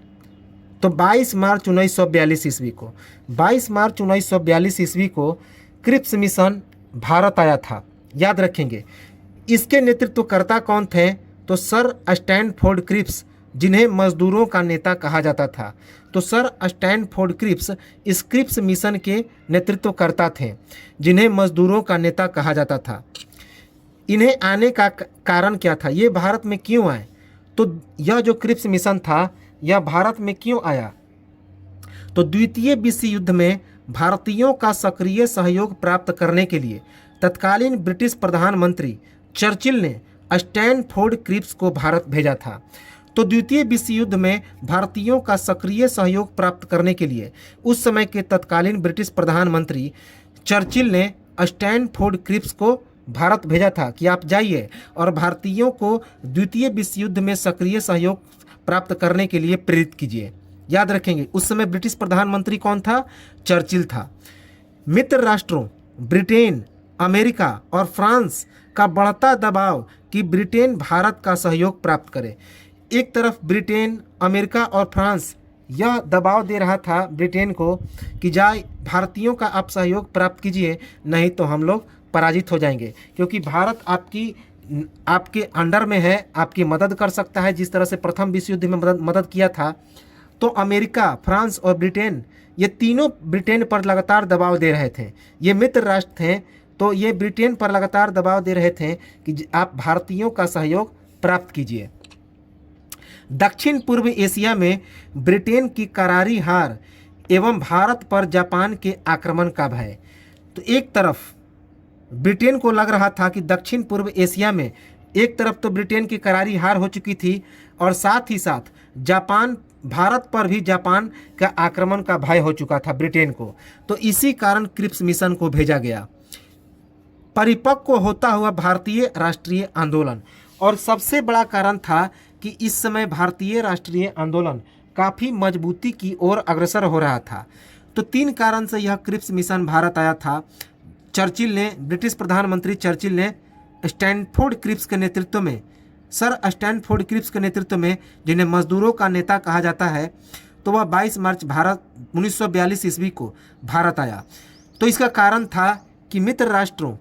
तो 22 मार्च 1942 ईस्वी को। 22 मार्च 1942 ईस्वी को क्रिप्स मिशन भारत आया था। याद रखेंगे, इसके नेतृत्वकर्ता कौन थे? तो सर स्टैनफोर्ड क्रिप्स, जिन्हें मजदूरों का नेता कहा जाता था। तो सर स्टैनफोर्ड क्रिप्स इस क्रिप्स मिशन के नेतृत्वकर्ता थे, जिन्हें मजदूरों का नेता कहा जाता था। इन्हें आने का कारण क्या था? ये भारत में क्यों आए? तो यह जो क्रिप्स मिशन था यह भारत में क्यों आया? तो द्वितीय विश्व युद्ध में भारतीयों का सक्रिय सहयोग प्राप्त करने के लिए तत्कालीन ब्रिटिश प्रधानमंत्री चर्चिल ने स्टैनफोर्ड क्रिप्स को भारत भेजा था। तो द्वितीय विश्व युद्ध में भारतीयों का सक्रिय सहयोग प्राप्त करने के लिए उस समय के तत्कालीन ब्रिटिश प्रधानमंत्री चर्चिल ने स्टैनफोर्ड क्रिप्स को भारत भेजा था कि आप जाइए और भारतीयों को द्वितीय विश्व युद्ध में सक्रिय सहयोग प्राप्त करने के लिए प्रेरित कीजिए। याद रखेंगे, उस समय ब्रिटिश प्रधानमंत्री कौन था? चर्चिल था। मित्र राष्ट्रों ब्रिटेन, अमेरिका और फ्रांस का बढ़ता दबाव कि ब्रिटेन भारत का सहयोग प्राप्त करे। एक तरफ ब्रिटेन, अमेरिका और फ्रांस यह दबाव दे रहा था ब्रिटेन को कि जाए भारतीयों का आप सहयोग प्राप्त कीजिए, नहीं तो हम लोग पराजित हो जाएंगे, क्योंकि भारत आपके अंडर में है, आपकी मदद कर सकता है, जिस तरह से प्रथम विश्व युद्ध में मदद किया था। तो अमेरिका, फ्रांस और ब्रिटेन, ये तीनों ब्रिटेन पर लगातार दबाव दे रहे थे। ये मित्र राष्ट्र थे, तो ये ब्रिटेन पर लगातार दबाव दे रहे थे कि आप भारतीयों का सहयोग प्राप्त कीजिए। दक्षिण पूर्व एशिया में ब्रिटेन की करारी हार एवं भारत पर जापान के आक्रमण का भय। तो एक तरफ ब्रिटेन को लग रहा था कि दक्षिण पूर्व एशिया में एक तरफ तो ब्रिटेन की करारी हार हो चुकी थी, और साथ ही साथ भारत पर भी जापान का आक्रमण का भय हो चुका था ब्रिटेन को। तो इसी कारण क्रिप्स मिशन को भेजा गया। परिपक्व होता हुआ भारतीय राष्ट्रीय आंदोलन, और सबसे बड़ा कारण था कि इस समय भारतीय राष्ट्रीय आंदोलन काफ़ी मजबूती की ओर अग्रसर हो रहा था। तो 3 कारण से यह क्रिप्स मिशन भारत आया था। चर्चिल ने, ब्रिटिश प्रधानमंत्री चर्चिल ने स्टैनफोर्ड क्रिप्स के नेतृत्व में, सर स्टैनफोर्ड क्रिप्स के नेतृत्व में, जिन्हें मजदूरों का नेता कहा जाता है, तो वह 22 मार्च 1942 ईस्वी को भारत आया। तो इसका कारण था कि मित्र राष्ट्रों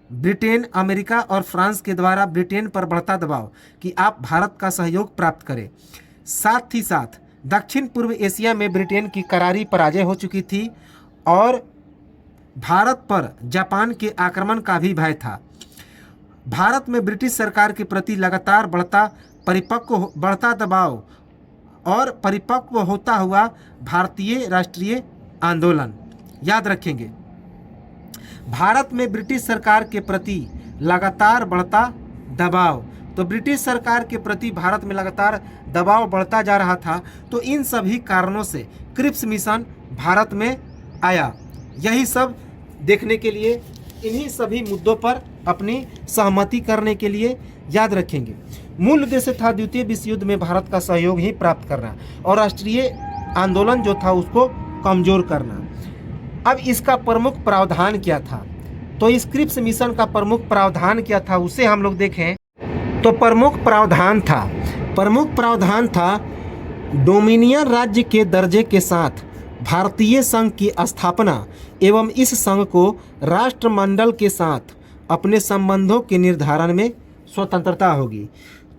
ब्रिटेन, अमेरिका और फ्रांस के द्वारा ब्रिटेन पर बढ़ता दबाव कि आप भारत का सहयोग प्राप्त करें। साथ ही साथ दक्षिण पूर्व एशिया में ब्रिटेन की करारी पराजय हो चुकी थी, और भारत पर जापान के आक्रमण का भी भय था। भारत में ब्रिटिश सरकार के प्रति लगातार बढ़ता दबाव और परिपक्व होता हुआ भारतीय राष्ट्रीय आंदोलन। याद रखेंगे, भारत में ब्रिटिश सरकार के प्रति लगातार बढ़ता दबाव, तो ब्रिटिश सरकार के प्रति भारत में लगातार दबाव बढ़ता जा रहा था। तो इन सभी कारणों से क्रिप्स मिशन भारत में आया। यही सब देखने के लिए, इन्हीं सभी मुद्दों पर अपनी सहमति करने के लिए याद रखेंगे। मूल उद्देश्य था द्वितीय विश्व युद्ध में भारत का सहयोग ही प्राप्त करना और राष्ट्रीय आंदोलन जो था उसको कमजोर करना। अब इसका प्रमुख प्रावधान क्या था? तो इस क्रिप्स मिशन का प्रमुख प्रावधान क्या था उसे हम लोग देखें तो प्रमुख प्रावधान था डोमिनियन राज्य के दर्जे के साथ भारतीय संघ की स्थापना एवं इस संघ को राष्ट्रमंडल के साथ अपने संबंधों के निर्धारण में स्वतंत्रता होगी।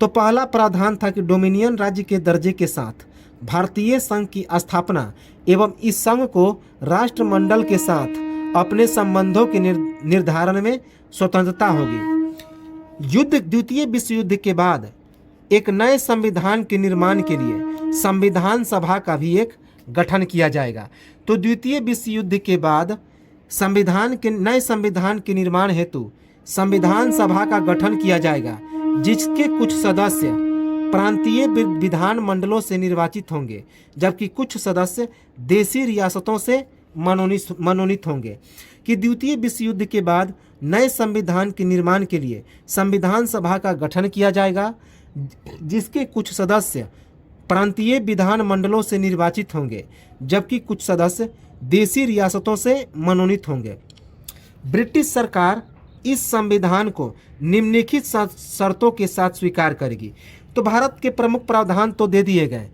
तो पहला प्रावधान था कि डोमिनियन राज्य के दर्जे के साथ भारतीय संघ की स्थापना एवं इस संघ को राष्ट्रमंडल के साथ अपने संबंधों के निर्धारण में स्वतंत्रता होगी। द्वितीय विश्व युद्ध के बाद एक नए संविधान के निर्माण के लिए संविधान सभा का भी एक गठन किया जाएगा। तो द्वितीय विश्व युद्ध के बाद नए संविधान के निर्माण हेतु संविधान सभा का गठन किया जाएगा, जिसके कुछ सदस्य प्रांतीय विधान मंडलों से निर्वाचित होंगे, जबकि कुछ सदस्य देशी रियासतों से मनोनीत होंगे। कि द्वितीय विश्व युद्ध के बाद नए संविधान के निर्माण के लिए संविधान सभा का गठन किया जाएगा, जिसके कुछ सदस्य प्रांतीय विधान मंडलों से निर्वाचित होंगे, जबकि कुछ सदस्य देशी रियासतों से मनोनीत होंगे। ब्रिटिश सरकार इस संविधान को निम्नलिखित शर्तों के साथ स्वीकार करेगी। तो भारत के प्रमुख प्रावधान तो दे दिए गए,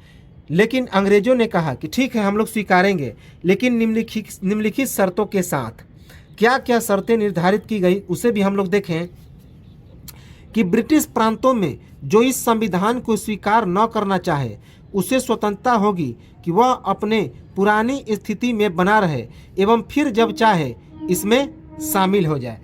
लेकिन अंग्रेजों ने कहा कि ठीक है हम लोग स्वीकारेंगे, लेकिन निम्नलिखित शर्तों के साथ। क्या क्या शर्तें निर्धारित की गई उसे भी हम लोग देखें कि ब्रिटिश प्रांतों में जो इस संविधान को स्वीकार न करना चाहे उसे स्वतंत्रता होगी कि वह अपने पुरानी स्थिति में बना रहे एवं फिर जब चाहे इसमें शामिल हो जाए।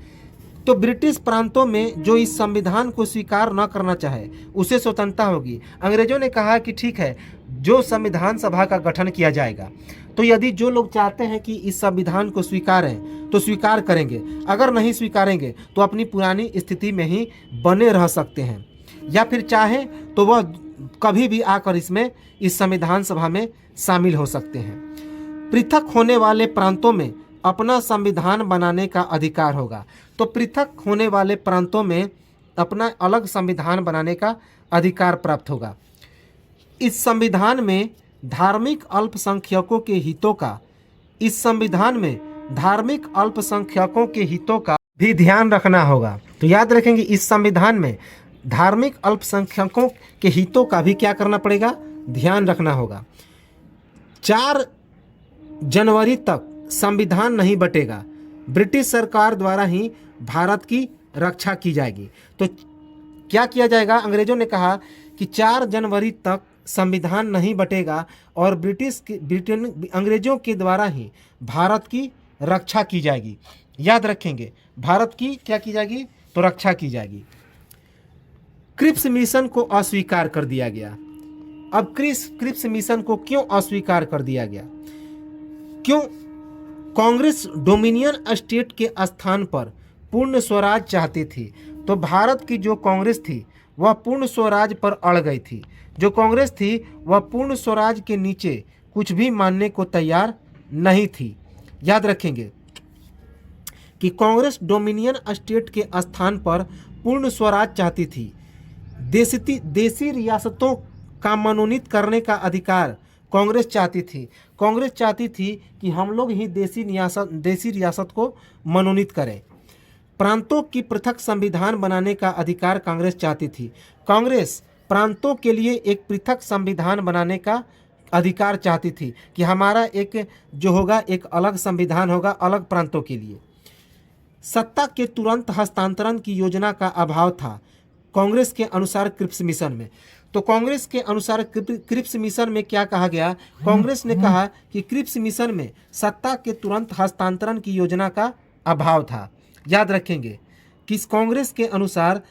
तो ब्रिटिश प्रांतों में जो इस संविधान को स्वीकार न करना चाहे उसे स्वतंत्रता होगी। अंग्रेजों ने कहा कि ठीक है, जो संविधान सभा का गठन किया जाएगा, तो यदि जो लोग चाहते हैं कि इस संविधान को स्वीकारें तो स्वीकार करेंगे, अगर नहीं स्वीकारेंगे तो अपनी पुरानी स्थिति में ही बने रह सकते हैं, या फिर चाहे तो वह कभी भी आकर इस संविधान सभा में शामिल हो सकते हैं। पृथक होने वाले प्रांतों में अपना संविधान बनाने का अधिकार होगा। तो पृथक होने वाले प्रांतों में अपना अलग संविधान बनाने का अधिकार प्राप्त होगा। इस संविधान में धार्मिक अल्पसंख्यकों के हितों का भी ध्यान रखना होगा। तो याद रखेंगे, इस संविधान में धार्मिक अल्पसंख्यकों के हितों का भी क्या करना पड़ेगा, ध्यान रखना होगा। 4 जनवरी तक संविधान नहीं बटेगा, ब्रिटिश सरकार द्वारा ही भारत की रक्षा की जाएगी। तो क्या किया जाएगा, अंग्रेजों ने कहा कि 4 जनवरी तक संविधान नहीं बटेगा और अंग्रेजों के द्वारा ही भारत की रक्षा की जाएगी। याद रखेंगे, भारत की क्या की जाएगी, तो रक्षा की जाएगी। क्रिप्स मिशन को अस्वीकार कर दिया गया। अब क्रिप्स मिशन को क्यों अस्वीकार कर दिया गया? क्यों? कांग्रेस डोमिनियन स्टेट के स्थान पर पूर्ण स्वराज चाहती थी। तो भारत की जो कांग्रेस थी वह पूर्ण स्वराज पर अड़ गई थी। जो कांग्रेस थी वह पूर्ण स्वराज के नीचे कुछ भी मानने को तैयार नहीं थी। याद रखेंगे कि कांग्रेस डोमिनियन स्टेट के स्थान पर पूर्ण स्वराज चाहती थी। देशी रियासतों का मनोनीत करने का अधिकार कांग्रेस चाहती थी। कांग्रेस चाहती थी कि हम लोग ही देशी रियासत को मनोनीत करें। प्रांतों की पृथक संविधान बनाने का अधिकार कांग्रेस चाहती थी। कांग्रेस प्रांतों के लिए एक पृथक संविधान बनाने का अधिकार चाहती थी कि हमारा एक जो होगा एक अलग संविधान होगा अलग प्रांतों के लिए। सत्ता के तुरंत हस्तांतरण की योजना का अभाव था कांग्रेस के अनुसार क्रिप्स मिशन में। तो कांग्रेस के अनुसार क्रिप्स मिशन में क्या कहा गया? कांग्रेस ने कहा कि क्रिप्स मिशन में सत्ता के तुरंत हस्तांतरण की योजना का अभाव था। याद रखेंगे कि कांग्रेस के अनुसार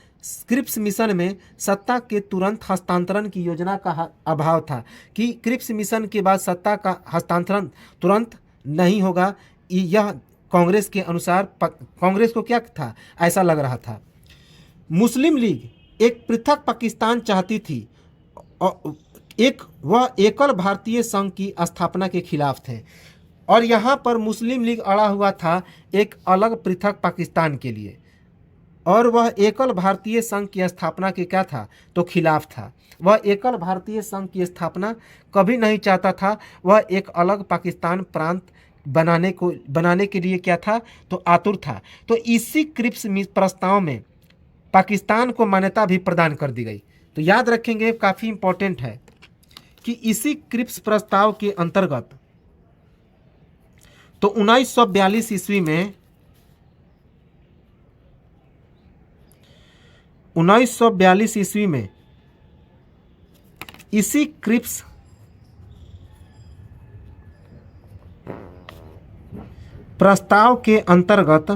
क्रिप्स मिशन में सत्ता के तुरंत हस्तांतरण की योजना का अभाव था, कि क्रिप्स मिशन के बाद सत्ता का हस्तांतरण तुरंत नहीं होगा। यह कांग्रेस के अनुसार कांग्रेस को क्या था, ऐसा लग रहा था। मुस्लिम लीग एक पृथक पाकिस्तान चाहती थी और वह एकल भारतीय संघ की स्थापना के खिलाफ थे, और यहाँ पर मुस्लिम लीग अड़ा हुआ था एक अलग पृथक पाकिस्तान के लिए, और वह एकल भारतीय संघ की स्थापना के क्या था, तो खिलाफ था। वह एकल भारतीय संघ की स्थापना कभी नहीं चाहता था। वह एक अलग पाकिस्तान प्रांत बनाने के लिए क्या था, तो आतुर था। तो इसी क्रिप्स प्रस्ताव में पाकिस्तान को मान्यता भी प्रदान कर दी गई। तो याद रखेंगे, काफ़ी इम्पोर्टेंट है कि इसी क्रिप्स प्रस्ताव के अंतर्गत तो 1942 ईस्वी में 1942 ईस्वी में इसी क्रिप्स प्रस्ताव के अंतर्गत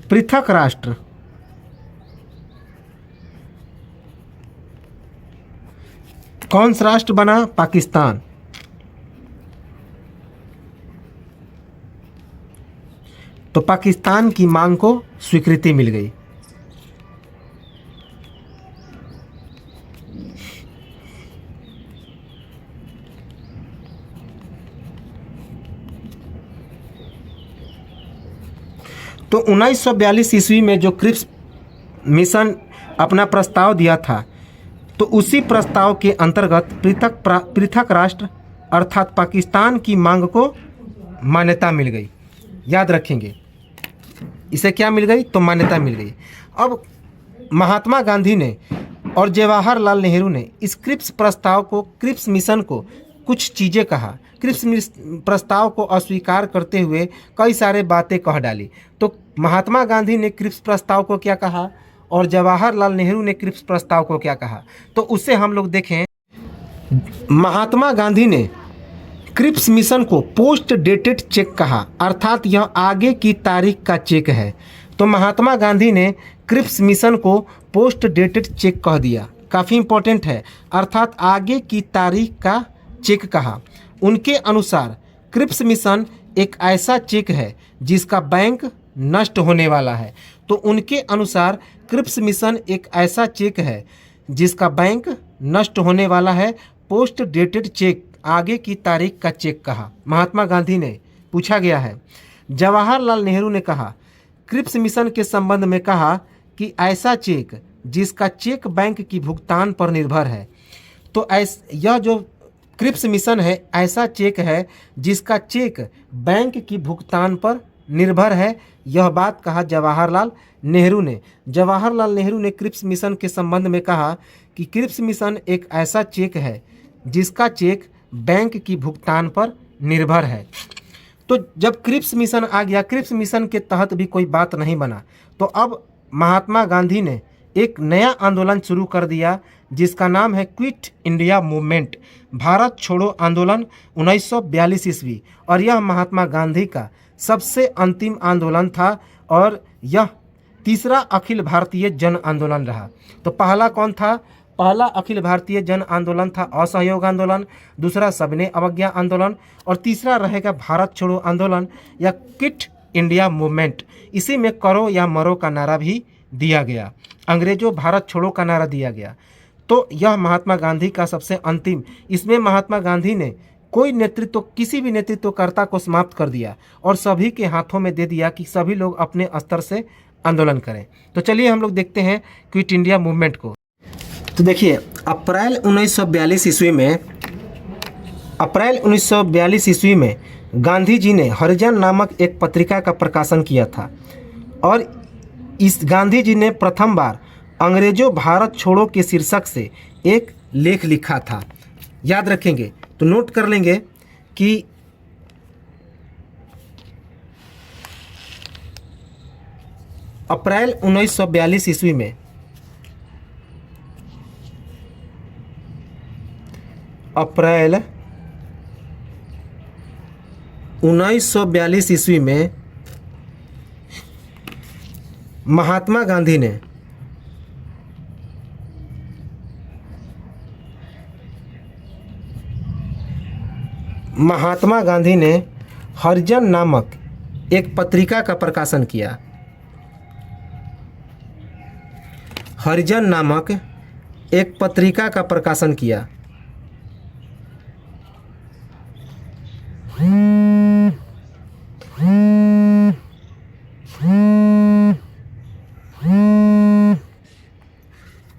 पृथक राष्ट्र कौन सा राष्ट्र बना? पाकिस्तान। तो पाकिस्तान की मांग को स्वीकृति मिल गई। तो 1942 ईस्वी में जो क्रिप्स मिशन अपना प्रस्ताव दिया था, तो उसी प्रस्ताव के अंतर्गत पृथक राष्ट्र अर्थात पाकिस्तान की मांग को मान्यता मिल गई। याद रखेंगे, इसे क्या मिल गई? तो मान्यता मिल गई। अब महात्मा गांधी ने और जवाहरलाल नेहरू ने इस क्रिप्स प्रस्ताव को, क्रिप्स मिशन को कुछ चीज़ें कहा। क्रिप्स प्रस्ताव को अस्वीकार करते हुए कई सारे बातें कह डाली। तो महात्मा गांधी ने क्रिप्स प्रस्ताव को क्या कहा और जवाहरलाल नेहरू ने क्रिप्स प्रस्ताव को क्या कहा, तो उससे हम लोग देखें। महात्मा गांधी ने क्रिप्स मिशन को पोस्ट डेटेड चेक कहा, अर्थात यह आगे की तारीख का चेक है। तो महात्मा गांधी ने क्रिप्स मिशन को पोस्ट डेटेड चेक कह दिया, काफ़ी इंपॉर्टेंट है, अर्थात आगे की तारीख का चेक कहा। उनके अनुसार क्रिप्स मिशन एक ऐसा चेक है जिसका बैंक नष्ट होने वाला है। तो उनके अनुसार क्रिप्स मिशन एक ऐसा चेक है जिसका बैंक नष्ट होने वाला है। पोस्ट डेटेड चेक, आगे की तारीख का चेक कहा महात्मा गांधी ने। पूछा गया है, जवाहरलाल नेहरू ने कहा क्रिप्स मिशन के संबंध में कहा कि ऐसा चेक जिसका चेक बैंक की भुगतान पर निर्भर है। तो यह जो क्रिप्स मिशन है ऐसा चेक है जिसका चेक बैंक की भुगतान पर निर्भर है, यह बात कहा जवाहरलाल नेहरू ने। जवाहरलाल नेहरू ने क्रिप्स मिशन के संबंध में कहा कि क्रिप्स मिशन एक ऐसा चेक है जिसका चेक बैंक की भुगतान पर निर्भर है। तो जब क्रिप्स मिशन आ गया, क्रिप्स मिशन के तहत भी कोई बात नहीं बना, तो अब महात्मा गांधी ने एक नया आंदोलन शुरू कर दिया जिसका नाम है क्विट इंडिया मूवमेंट, भारत छोड़ो आंदोलन 1942 ईस्वी। और यह महात्मा गांधी का सबसे अंतिम आंदोलन था और यह तीसरा अखिल भारतीय जन आंदोलन रहा। तो पहला कौन था? पहला अखिल भारतीय जन आंदोलन था असहयोग आंदोलन, दूसरा सबने अवज्ञा आंदोलन और तीसरा रहेगा भारत छोड़ो आंदोलन या क्विट इंडिया मूवमेंट। इसी में करो या मरो का नारा भी दिया गया, अंग्रेजों भारत छोड़ो का नारा दिया गया। तो यह महात्मा गांधी का सबसे अंतिम, इसमें महात्मा गांधी ने कोई नेतृत्व, किसी भी नेतृत्वकर्ता को समाप्त कर दिया और सभी के हाथों में दे दिया कि सभी लोग अपने स्तर से आंदोलन करें। तो चलिए हम लोग देखते हैं क्विट इंडिया मूवमेंट को। तो देखिए, अप्रैल 1942 ईस्वी में गांधी जी ने हरिजन नामक एक पत्रिका का प्रकाशन किया था और इस गांधी जी ने प्रथम बार अंग्रेजों भारत छोड़ो के शीर्षक से एक लेख लिखा था। याद रखेंगे, तो नोट कर लेंगे कि अप्रैल 1942 ईस्वी में महात्मा गांधी ने हरिजन नामक एक पत्रिका का प्रकाशन किया। हरिजन नामक एक पत्रिका का प्रकाशन किया।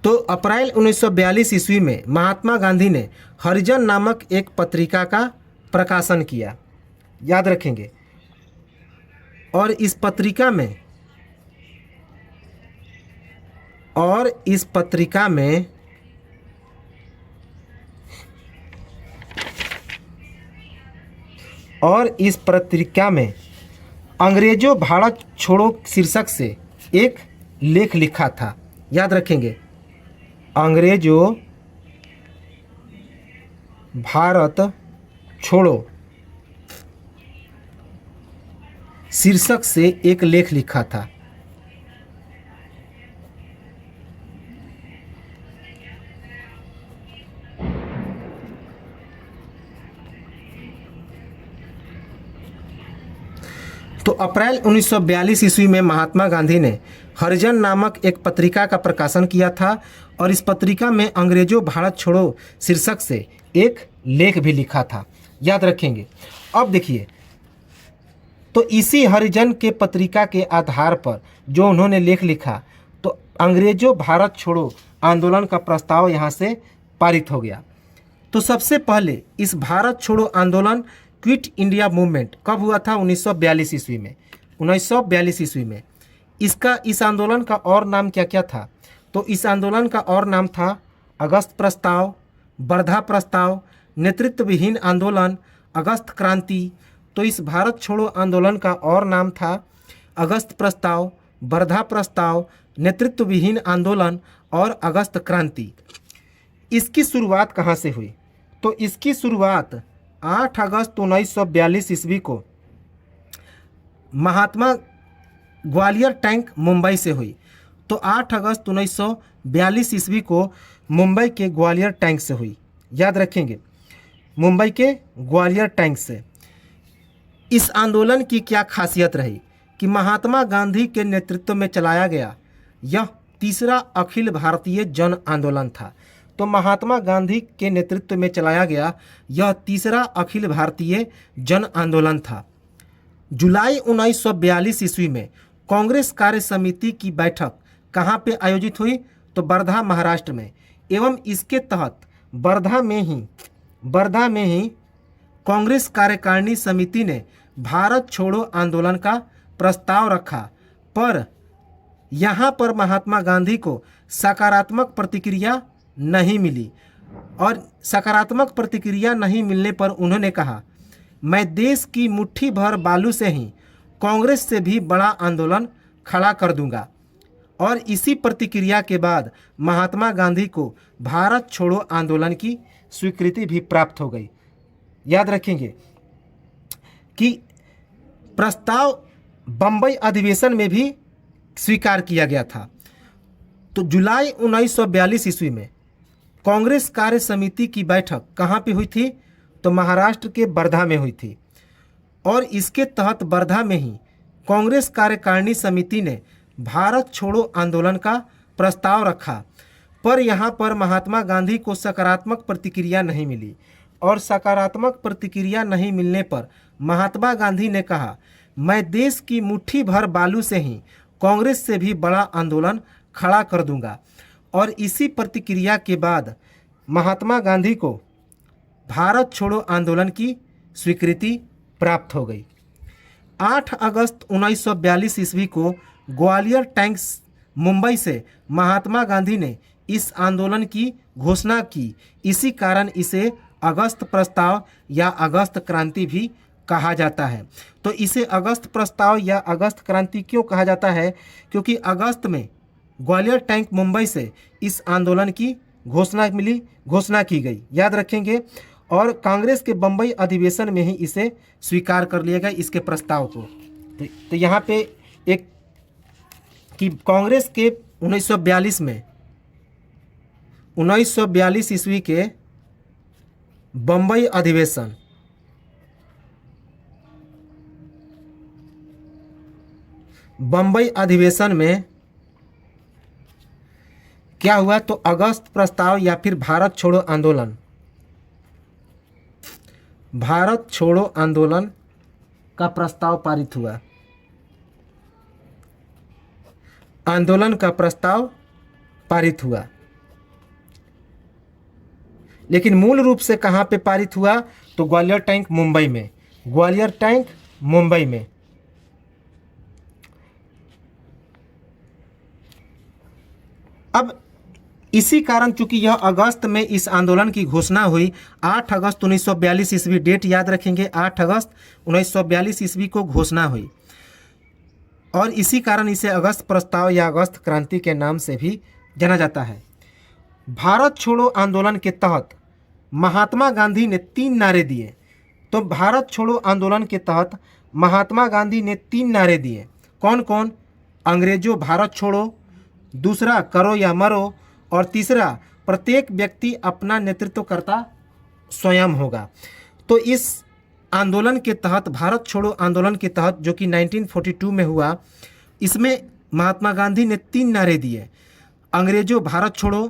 तो अप्रैल 1942 ईस्वी में महात्मा गांधी ने हरिजन नामक एक पत्रिका का प्रकाशन किया। याद रखेंगे, और इस पत्रिका में और इस पत्रिका में अंग्रेजों भारत छोड़ो शीर्षक से एक लेख लिखा था। याद रखेंगे, अंग्रेजों भारत छोड़ो शीर्षक से एक लेख लिखा था। तो अप्रैल 1942 ईस्वी में महात्मा गांधी ने हरिजन नामक एक पत्रिका का प्रकाशन किया था और इस पत्रिका में अंग्रेजों भारत छोड़ो शीर्षक से एक लेख भी लिखा था। याद रखेंगे। अब देखिए, तो इसी हरिजन के पत्रिका के आधार पर जो उन्होंने लेख लिखा, तो अंग्रेजों भारत छोड़ो आंदोलन का प्रस्ताव यहाँ से पारित हो गया। तो सबसे पहले इस भारत छोड़ो आंदोलन क्विट इंडिया मूवमेंट कब हुआ था? 1942 ईस्वी में। 1942 ईस्वी में इस आंदोलन का और नाम क्या क्या था? तो इस आंदोलन का और नाम था अगस्त प्रस्ताव, वर्धा प्रस्ताव, नेतृत्व विहीन आंदोलन, अगस्त क्रांति। तो इस भारत छोड़ो आंदोलन का और नाम था अगस्त प्रस्ताव, वर्धा प्रस्ताव, नेतृत्व विहीन आंदोलन और अगस्त क्रांति। इसकी शुरुआत कहाँ से हुई? तो इसकी शुरुआत 8 अगस्त 1942 ईस्वी को महात्मा ग्वालियर टैंक मुंबई से हुई। तो 8 अगस्त 1942 ईस्वी को मुंबई के ग्वालियर टैंक से हुई। याद रखेंगे, मुंबई के ग्वालियर टैंक से। इस आंदोलन की क्या खासियत रही कि महात्मा गांधी के नेतृत्व में चलाया गया यह तीसरा अखिल भारतीय जन आंदोलन था। तो महात्मा गांधी के नेतृत्व में चलाया गया यह तीसरा अखिल भारतीय जन आंदोलन था। जुलाई 1942 ईस्वी में कांग्रेस कार्य समिति की बैठक कहाँ पे आयोजित हुई? तो वर्धा, महाराष्ट्र में। एवं इसके तहत वर्धा में ही कांग्रेस कार्यकारिणी समिति ने भारत छोड़ो आंदोलन का प्रस्ताव रखा, पर यहाँ पर महात्मा गांधी को सकारात्मक प्रतिक्रिया नहीं मिली। और सकारात्मक प्रतिक्रिया नहीं मिलने पर उन्होंने कहा, मैं देश की मुट्ठी भर बालू से ही कांग्रेस से भी बड़ा आंदोलन खड़ा कर दूंगा। और इसी प्रतिक्रिया के बाद महात्मा गांधी को भारत छोड़ो आंदोलन की स्वीकृति भी प्राप्त हो गई। याद रखेंगे कि प्रस्ताव बम्बई अधिवेशन में भी स्वीकार किया गया था। तो जुलाई 1942 ईस्वी में कांग्रेस कार्य समिति की बैठक कहाँ पे हुई थी? तो महाराष्ट्र के वर्धा में हुई थी। और इसके तहत वर्धा में ही कांग्रेस कार्यकारिणी समिति ने भारत छोड़ो आंदोलन का प्रस्ताव रखा, पर यहाँ पर महात्मा गांधी को सकारात्मक प्रतिक्रिया नहीं मिली। और सकारात्मक प्रतिक्रिया नहीं मिलने पर महात्मा गांधी ने कहा, मैं देश की मुट्ठी भर बालू से ही कांग्रेस से भी बड़ा आंदोलन खड़ा कर दूंगा। और इसी प्रतिक्रिया के बाद महात्मा गांधी को भारत छोड़ो आंदोलन की स्वीकृति प्राप्त हो गई। 8 अगस्त 1942 ईस्वी को ग्वालियर टैंक मुंबई से महात्मा गांधी ने इस आंदोलन की घोषणा की। इसी कारण इसे अगस्त प्रस्ताव या अगस्त क्रांति भी कहा जाता है। तो इसे अगस्त प्रस्ताव या अगस्त क्रांति क्यों कहा जाता है? क्योंकि अगस्त में ग्वालियर टैंक मुंबई से इस आंदोलन की घोषणा की गई। याद रखेंगे। और कांग्रेस के बम्बई अधिवेशन में ही इसे स्वीकार कर लिया गया, इसके प्रस्ताव को। तो यहाँ पे एक कि कांग्रेस के 1942 ईस्वी के बम्बई अधिवेशन में क्या हुआ? तो अगस्त प्रस्ताव या फिर भारत छोड़ो आंदोलन का प्रस्ताव पारित हुआ। आंदोलन का प्रस्ताव पारित हुआ, लेकिन मूल रूप से कहाँ पे पारित हुआ? तो ग्वालियर टैंक मुंबई में। अब इसी कारण चूंकि यह अगस्त में इस आंदोलन की घोषणा हुई, 8 अगस्त 1942 ईस्वी, डेट याद रखेंगे, 8 अगस्त 1942 ईस्वी को घोषणा हुई और इसी कारण इसे अगस्त प्रस्ताव या अगस्त क्रांति के नाम से भी जाना जाता है। भारत छोड़ो आंदोलन के तहत महात्मा गांधी ने 3 नारे दिए। तो भारत छोड़ो आंदोलन के तहत महात्मा गांधी ने 3 नारे दिए। कौन कौन? अंग्रेजों भारत छोड़ो, दूसरा करो या मरो, और तीसरा प्रत्येक व्यक्ति अपना नेतृत्वकर्ता स्वयं होगा। तो इस आंदोलन के तहत, भारत छोड़ो आंदोलन के तहत, जो कि 1942 में हुआ, इसमें महात्मा गांधी ने 3 नारे दिए। अंग्रेजों भारत छोड़ो,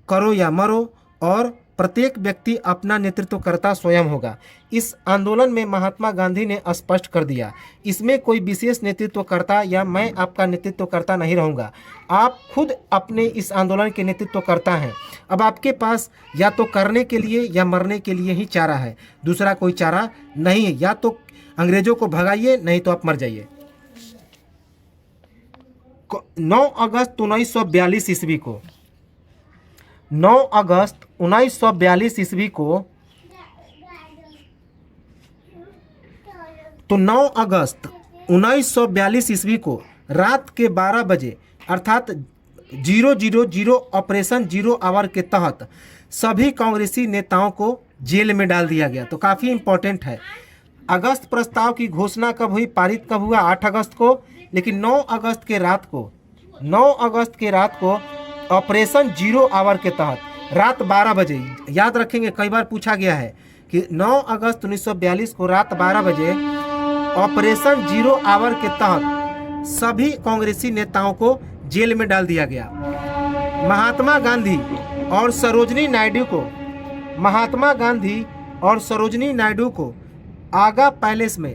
करो या मरो, और प्रत्येक व्यक्ति अपना नेतृत्वकर्ता स्वयं होगा। इस आंदोलन में महात्मा गांधी ने स्पष्ट कर दिया, इसमें कोई विशेष नेतृत्वकर्ता या मैं आपका नेतृत्वकर्ता नहीं रहूँगा, आप खुद अपने इस आंदोलन के नेतृत्वकर्ता हैं। अब आपके पास या तो करने के लिए या मरने के लिए ही चारा है, दूसरा कोई चारा नहीं है। या तो अंग्रेजों को भगाइए, नहीं तो आप मर जाइए। 9 अगस्त 1942 ईस्वी को 9 अगस्त 1942 ईस्वी को तो 9 अगस्त 1942 ईस्वी को रात के 12 बजे अर्थात 000 ऑपरेशन 0 आवर के तहत सभी कांग्रेसी नेताओं को जेल में डाल दिया गया। तो काफ़ी इम्पोर्टेंट है। अगस्त प्रस्ताव की घोषणा कब हुई, पारित कब हुआ? 8 अगस्त को। लेकिन 9 अगस्त के रात को ऑपरेशन 0 आवर के तहत रात 12 बजे, याद रखेंगे कई बार पूछा गया है कि 9 अगस्त 1942 को रात 12 बजे ऑपरेशन 0 आवर के तहत सभी कांग्रेसी नेताओं को जेल में डाल दिया गया। महात्मा गांधी और सरोजनी नायडू को आगा पैलेस में,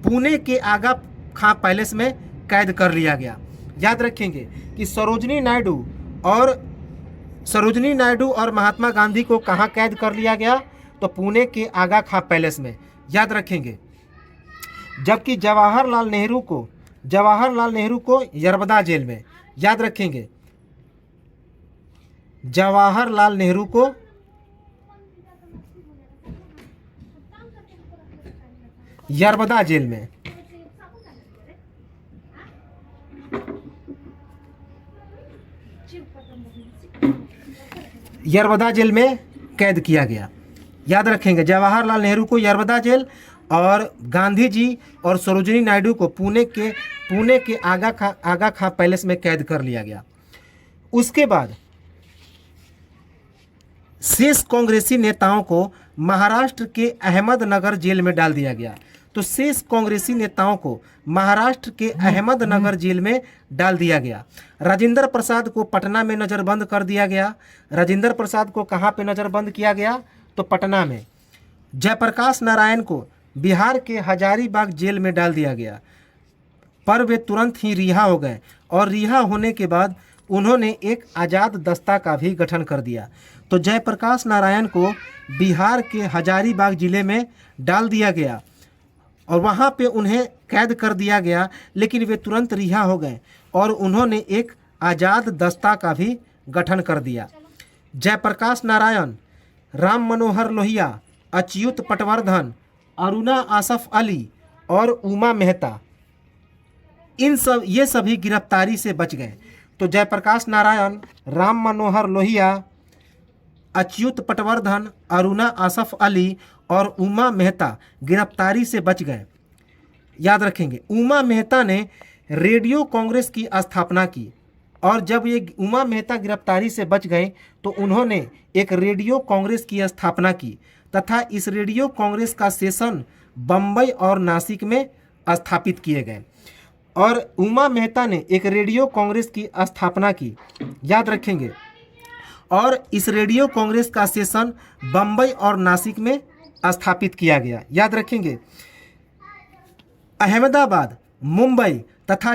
पुणे के आगा खां पैलेस में कैद कर लिया गया। याद रखेंगे कि सरोजनी नायडू और महात्मा गांधी को कहाँ कैद कर लिया गया? तो पुणे के आगा खां पैलेस में, याद रखेंगे। जबकि जवाहरलाल नेहरू को यरबदा जेल में, याद रखेंगे, जवाहरलाल नेहरू को यरबदा जेल में, यरबदा जेल में कैद किया गया। याद रखेंगे, जवाहरलाल नेहरू को यरबदा जेल और गांधी जी और सरोजनी नायडू को पुणे के आगा खां पैलेस में कैद कर लिया गया। उसके बाद शेष कांग्रेसी नेताओं को महाराष्ट्र के अहमदनगर जेल में डाल दिया गया। तो शेष कांग्रेसी नेताओं को महाराष्ट्र के अहमदनगर जेल में डाल दिया गया। राजेंद्र प्रसाद को पटना में नज़रबंद कर दिया गया। राजेंद्र प्रसाद को कहाँ पे नज़रबंद किया गया? तो पटना में। जयप्रकाश नारायण को बिहार के हजारीबाग जेल में डाल दिया गया, पर वे तुरंत ही रिहा हो गए और रिहा होने के बाद उन्होंने एक आज़ाद दस्ता का भी गठन कर दिया। तो जयप्रकाश नारायण को बिहार के हजारीबाग जिले में डाल दिया गया और वहाँ पे उन्हें कैद कर दिया गया, लेकिन वे तुरंत रिहा हो गए और उन्होंने एक आज़ाद दस्ता का भी गठन कर दिया। जयप्रकाश नारायण, राम मनोहर लोहिया, अच्युत पटवर्धन, अरुणा आसफ अली और उमा मेहता, ये सभी गिरफ्तारी से बच गए। तो जयप्रकाश नारायण, राम मनोहर लोहिया, अच्युत पटवर्धन, अरुणा आसफ अली और उमा मेहता गिरफ्तारी से बच गए। याद रखेंगे, उमा मेहता ने रेडियो कांग्रेस की स्थापना की और जब ये उमा मेहता गिरफ्तारी से बच गए तो उन्होंने एक रेडियो कांग्रेस की स्थापना की तथा इस रेडियो कांग्रेस का सेशन बम्बई और नासिक में स्थापित किए गए। और उमा मेहता ने एक रेडियो कांग्रेस की स्थापना की, याद रखेंगे, और इस रेडियो कांग्रेस का सेशन बम्बई और नासिक में स्थापित किया गया। याद रखेंगे, अहमदाबाद, मुंबई तथा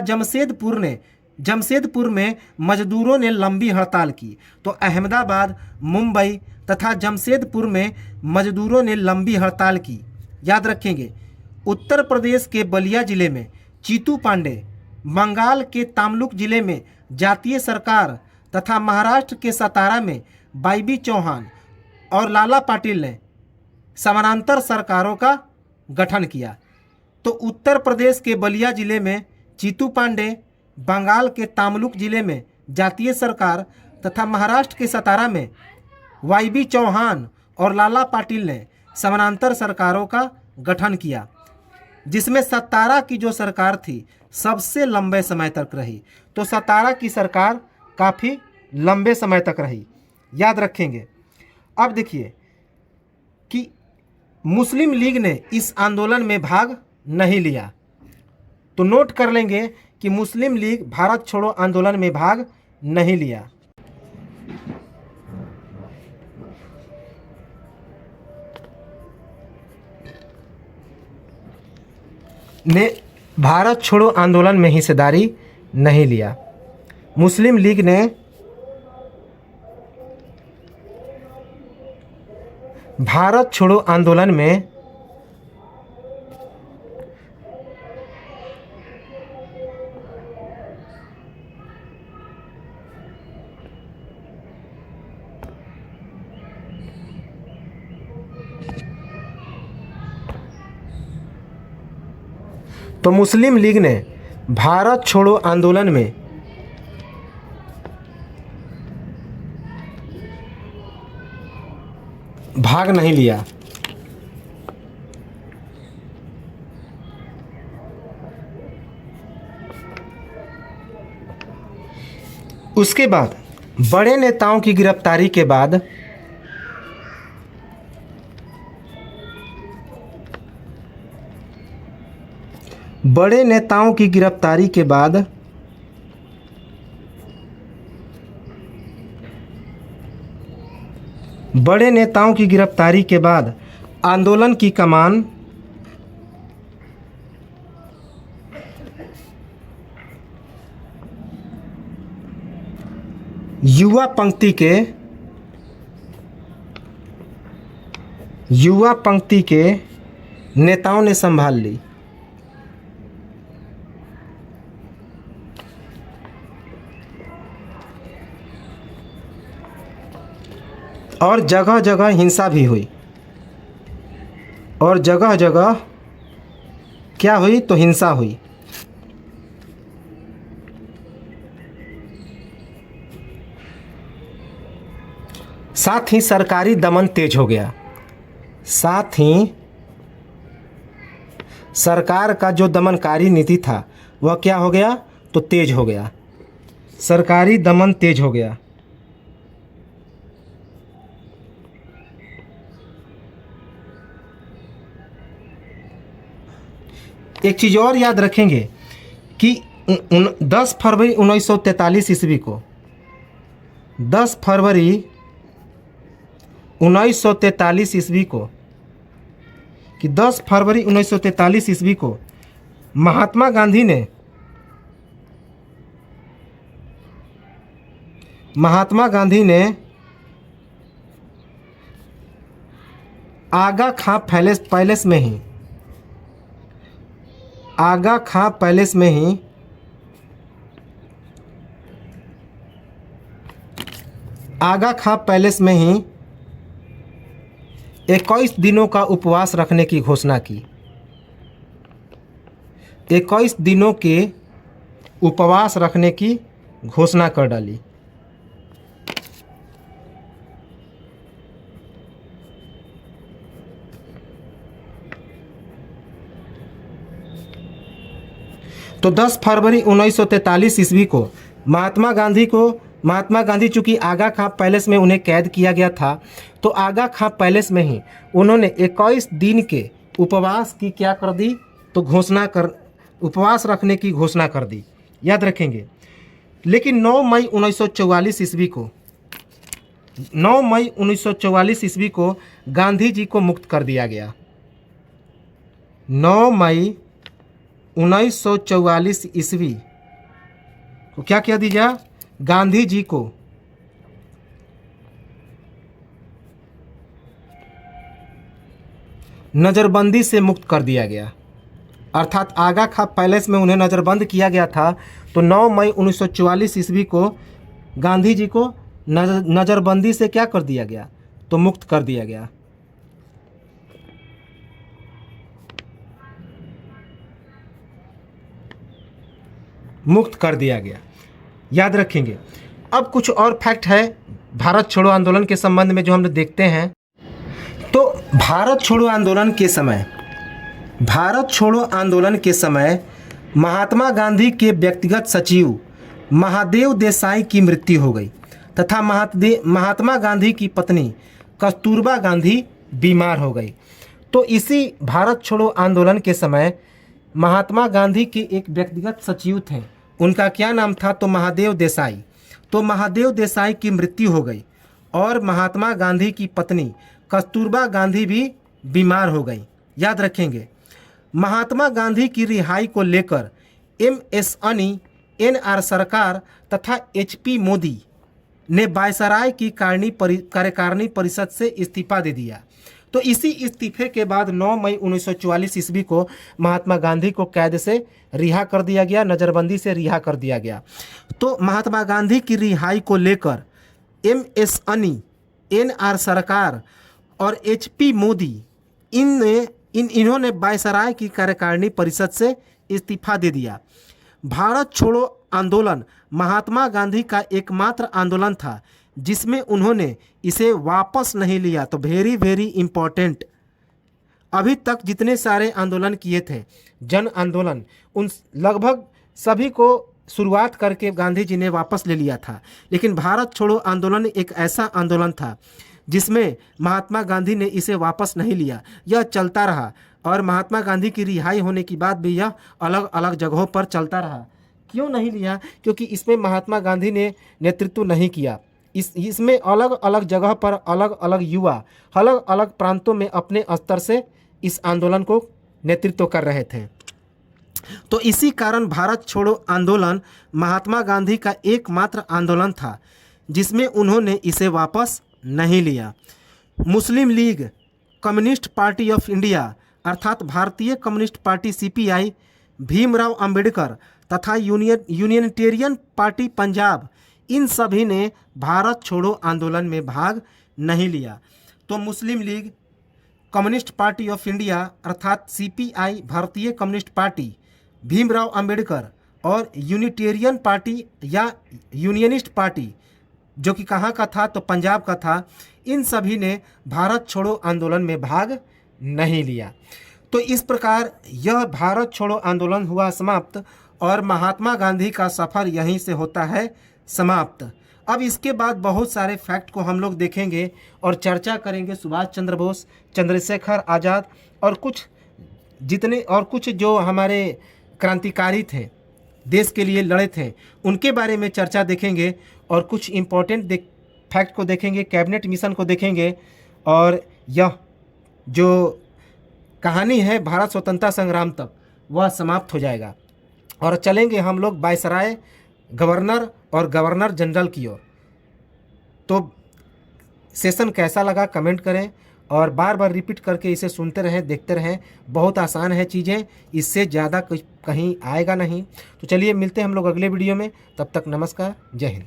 जमशेदपुर में मजदूरों ने लंबी हड़ताल की। तो अहमदाबाद, मुंबई तथा जमशेदपुर में मजदूरों ने लंबी हड़ताल की। याद रखेंगे, उत्तर प्रदेश के बलिया जिले में चीतू पांडे, बंगाल के तामलुक जिले में जातीय सरकार तथा महाराष्ट्र के सतारा में वाईबी चौहान और लाला पाटिल ने समानांतर सरकारों का गठन किया। तो उत्तर प्रदेश के बलिया जिले में जीतू पांडे, बंगाल के तामलुक जिले में जातीय सरकार तथा महाराष्ट्र के सतारा में वाईबी चौहान और लाला पाटिल ने समानांतर सरकारों का गठन किया, जिसमें सतारा की जो सरकार थी सबसे लंबे समय तक रही। तो सतारा की सरकार काफ़ी लंबे समय तक रही, याद रखेंगे। अब देखिए कि मुस्लिम लीग ने इस आंदोलन में भाग नहीं लिया, तो नोट कर लेंगे कि मुस्लिम लीग भारत छोड़ो आंदोलन में भाग नहीं लिया। ने भारत छोड़ो आंदोलन में हिस्सेदारी नहीं लिया। मुस्लिम लीग ने भारत छोड़ो आंदोलन में तो मुस्लिम लीग ने भारत छोड़ो आंदोलन में भाग नहीं लिया। उसके बाद बड़े नेताओं की गिरफ्तारी के बाद बड़े नेताओं की गिरफ्तारी के बाद बड़े नेताओं की गिरफ्तारी के बाद आंदोलन की कमान युवा पंक्ति के नेताओं ने संभाल ली। और जगह जगह हिंसा भी हुई, और जगह जगह क्या हुई, तो हिंसा हुई। साथ ही सरकारी दमन तेज हो गया। साथ ही सरकार का जो दमनकारी नीति था वह क्या हो गया, तो तेज हो गया। सरकारी दमन तेज हो गया। एक चीज़ और याद रखेंगे कि 10 फरवरी 1943 ईस्वी को 10 फरवरी 1943 ईस्वी को कि 10 फरवरी 1943 ईस्वी को महात्मा गांधी ने आगा खां पैलेस में ही आगा खां पैलेस में ही 21 दिनों का उपवास रखने की घोषणा की। 21 दिनों के उपवास रखने की घोषणा कर डाली। तो 10 फरवरी 1943 ईस्वी को महात्मा गांधी चूँकि आगा खां पैलेस में उन्हें कैद किया गया था, तो आगा खां पैलेस में ही उन्होंने 21 दिन के उपवास की क्या कर दी, तो उपवास रखने की घोषणा कर दी, याद रखेंगे। लेकिन 9 मई 1944 ईस्वी को गांधी जी को मुक्त कर दिया गया। 9 मई 1944 ईस्वी को क्या किया दिया, गांधी जी को नज़रबंदी से मुक्त कर दिया गया। अर्थात आगा खां पैलेस में उन्हें नज़रबंद किया गया था। तो 9 मई 1944 ईस्वी को गांधी जी को नज़रबंदी से क्या कर दिया गया, तो मुक्त कर दिया गया। मुक्त कर दिया गया, याद रखेंगे। अब कुछ और फैक्ट है भारत छोड़ो आंदोलन के संबंध में जो हम लोग देखते हैं। तो भारत छोड़ो आंदोलन के समय महात्मा गांधी के व्यक्तिगत सचिव महादेव देसाई की मृत्यु हो गई तथा महात्मा गांधी की पत्नी कस्तूरबा गांधी बीमार हो गई। तो इसी भारत छोड़ो आंदोलन के समय महात्मा गांधी के एक व्यक्तिगत सचिव थे, उनका क्या नाम था, तो महादेव देसाई। तो महादेव देसाई की मृत्यु हो गई और महात्मा गांधी की पत्नी कस्तूरबा गांधी भी बीमार हो गई, याद रखेंगे। महात्मा गांधी की रिहाई को लेकर MS अनी, NR सरकार तथा HP मोदी ने वायसराय की कार्यकारिणी परिषद से इस्तीफा दे दिया। तो इसी इस्तीफे के बाद 9 मई 1944 ईस्वी को महात्मा गांधी को कैद से रिहा कर दिया गया, नज़रबंदी से रिहा कर दिया गया। तो महात्मा गांधी की रिहाई को लेकर MS अनी, NR सरकार और HP मोदी इन्होंने वायसराय की कार्यकारिणी परिषद से इस्तीफा दे दिया। भारत छोड़ो आंदोलन महात्मा गांधी का एकमात्र आंदोलन था जिसमें उन्होंने इसे वापस नहीं लिया। तो वेरी वेरी इम्पोर्टेंट, अभी तक जितने सारे आंदोलन किए थे, जन आंदोलन, उन लगभग सभी को शुरुआत करके गांधी जी ने वापस ले लिया था, लेकिन भारत छोड़ो आंदोलन एक ऐसा आंदोलन था जिसमें महात्मा गांधी ने इसे वापस नहीं लिया। यह चलता रहा और महात्मा गांधी की रिहाई होने के बाद भी यह अलग अलग जगहों पर चलता रहा। क्यों नहीं लिया? क्योंकि इसमें महात्मा गांधी ने नेतृत्व नहीं किया। इसमें अलग अलग जगह पर अलग अलग युवा अलग अलग प्रांतों में अपने स्तर से इस आंदोलन को नेतृत्व कर रहे थे। तो इसी कारण भारत छोड़ो आंदोलन महात्मा गांधी का एकमात्र आंदोलन था जिसमें उन्होंने इसे वापस नहीं लिया। मुस्लिम लीग, कम्युनिस्ट पार्टी ऑफ इंडिया अर्थात भारतीय कम्युनिस्ट पार्टी CPI, भीमराव अंबेडकर तथा यूनियनिटेरियन पार्टी पंजाब, इन सभी ने भारत छोड़ो आंदोलन में भाग नहीं लिया। तो मुस्लिम लीग, कम्युनिस्ट पार्टी ऑफ इंडिया अर्थात CPI भारतीय कम्युनिस्ट पार्टी, भीमराव अंबेडकर और यूनिटेरियन पार्टी या यूनियनिस्ट पार्टी जो कि कहाँ का था, तो पंजाब का था, इन सभी ने भारत छोड़ो आंदोलन में भाग नहीं लिया। तो इस प्रकार यह भारत छोड़ो आंदोलन हुआ समाप्त और महात्मा गांधी का सफ़र यहीं से होता है समाप्त। अब इसके बाद बहुत सारे फैक्ट को हम लोग देखेंगे और चर्चा करेंगे सुभाष चंद्र बोस, चंद्रशेखर आज़ाद और कुछ जो हमारे क्रांतिकारी थे, देश के लिए लड़े थे, उनके बारे में चर्चा देखेंगे और कुछ इम्पोर्टेंट फैक्ट को देखेंगे, कैबिनेट मिशन को देखेंगे और यह जो कहानी है भारत स्वतंत्रता संग्राम तक वह समाप्त हो जाएगा और चलेंगे हम लोग वायसराय, गवर्नर और गवर्नर जनरल की ओर। तो सेशन कैसा लगा कमेंट करें और बार बार रिपीट करके इसे सुनते रहें, देखते रहें। बहुत आसान है चीज़ें, इससे ज़्यादा कुछ कहीं आएगा नहीं। तो चलिए मिलते हैं हम लोग अगले वीडियो में, तब तक नमस्कार, जय हिंद।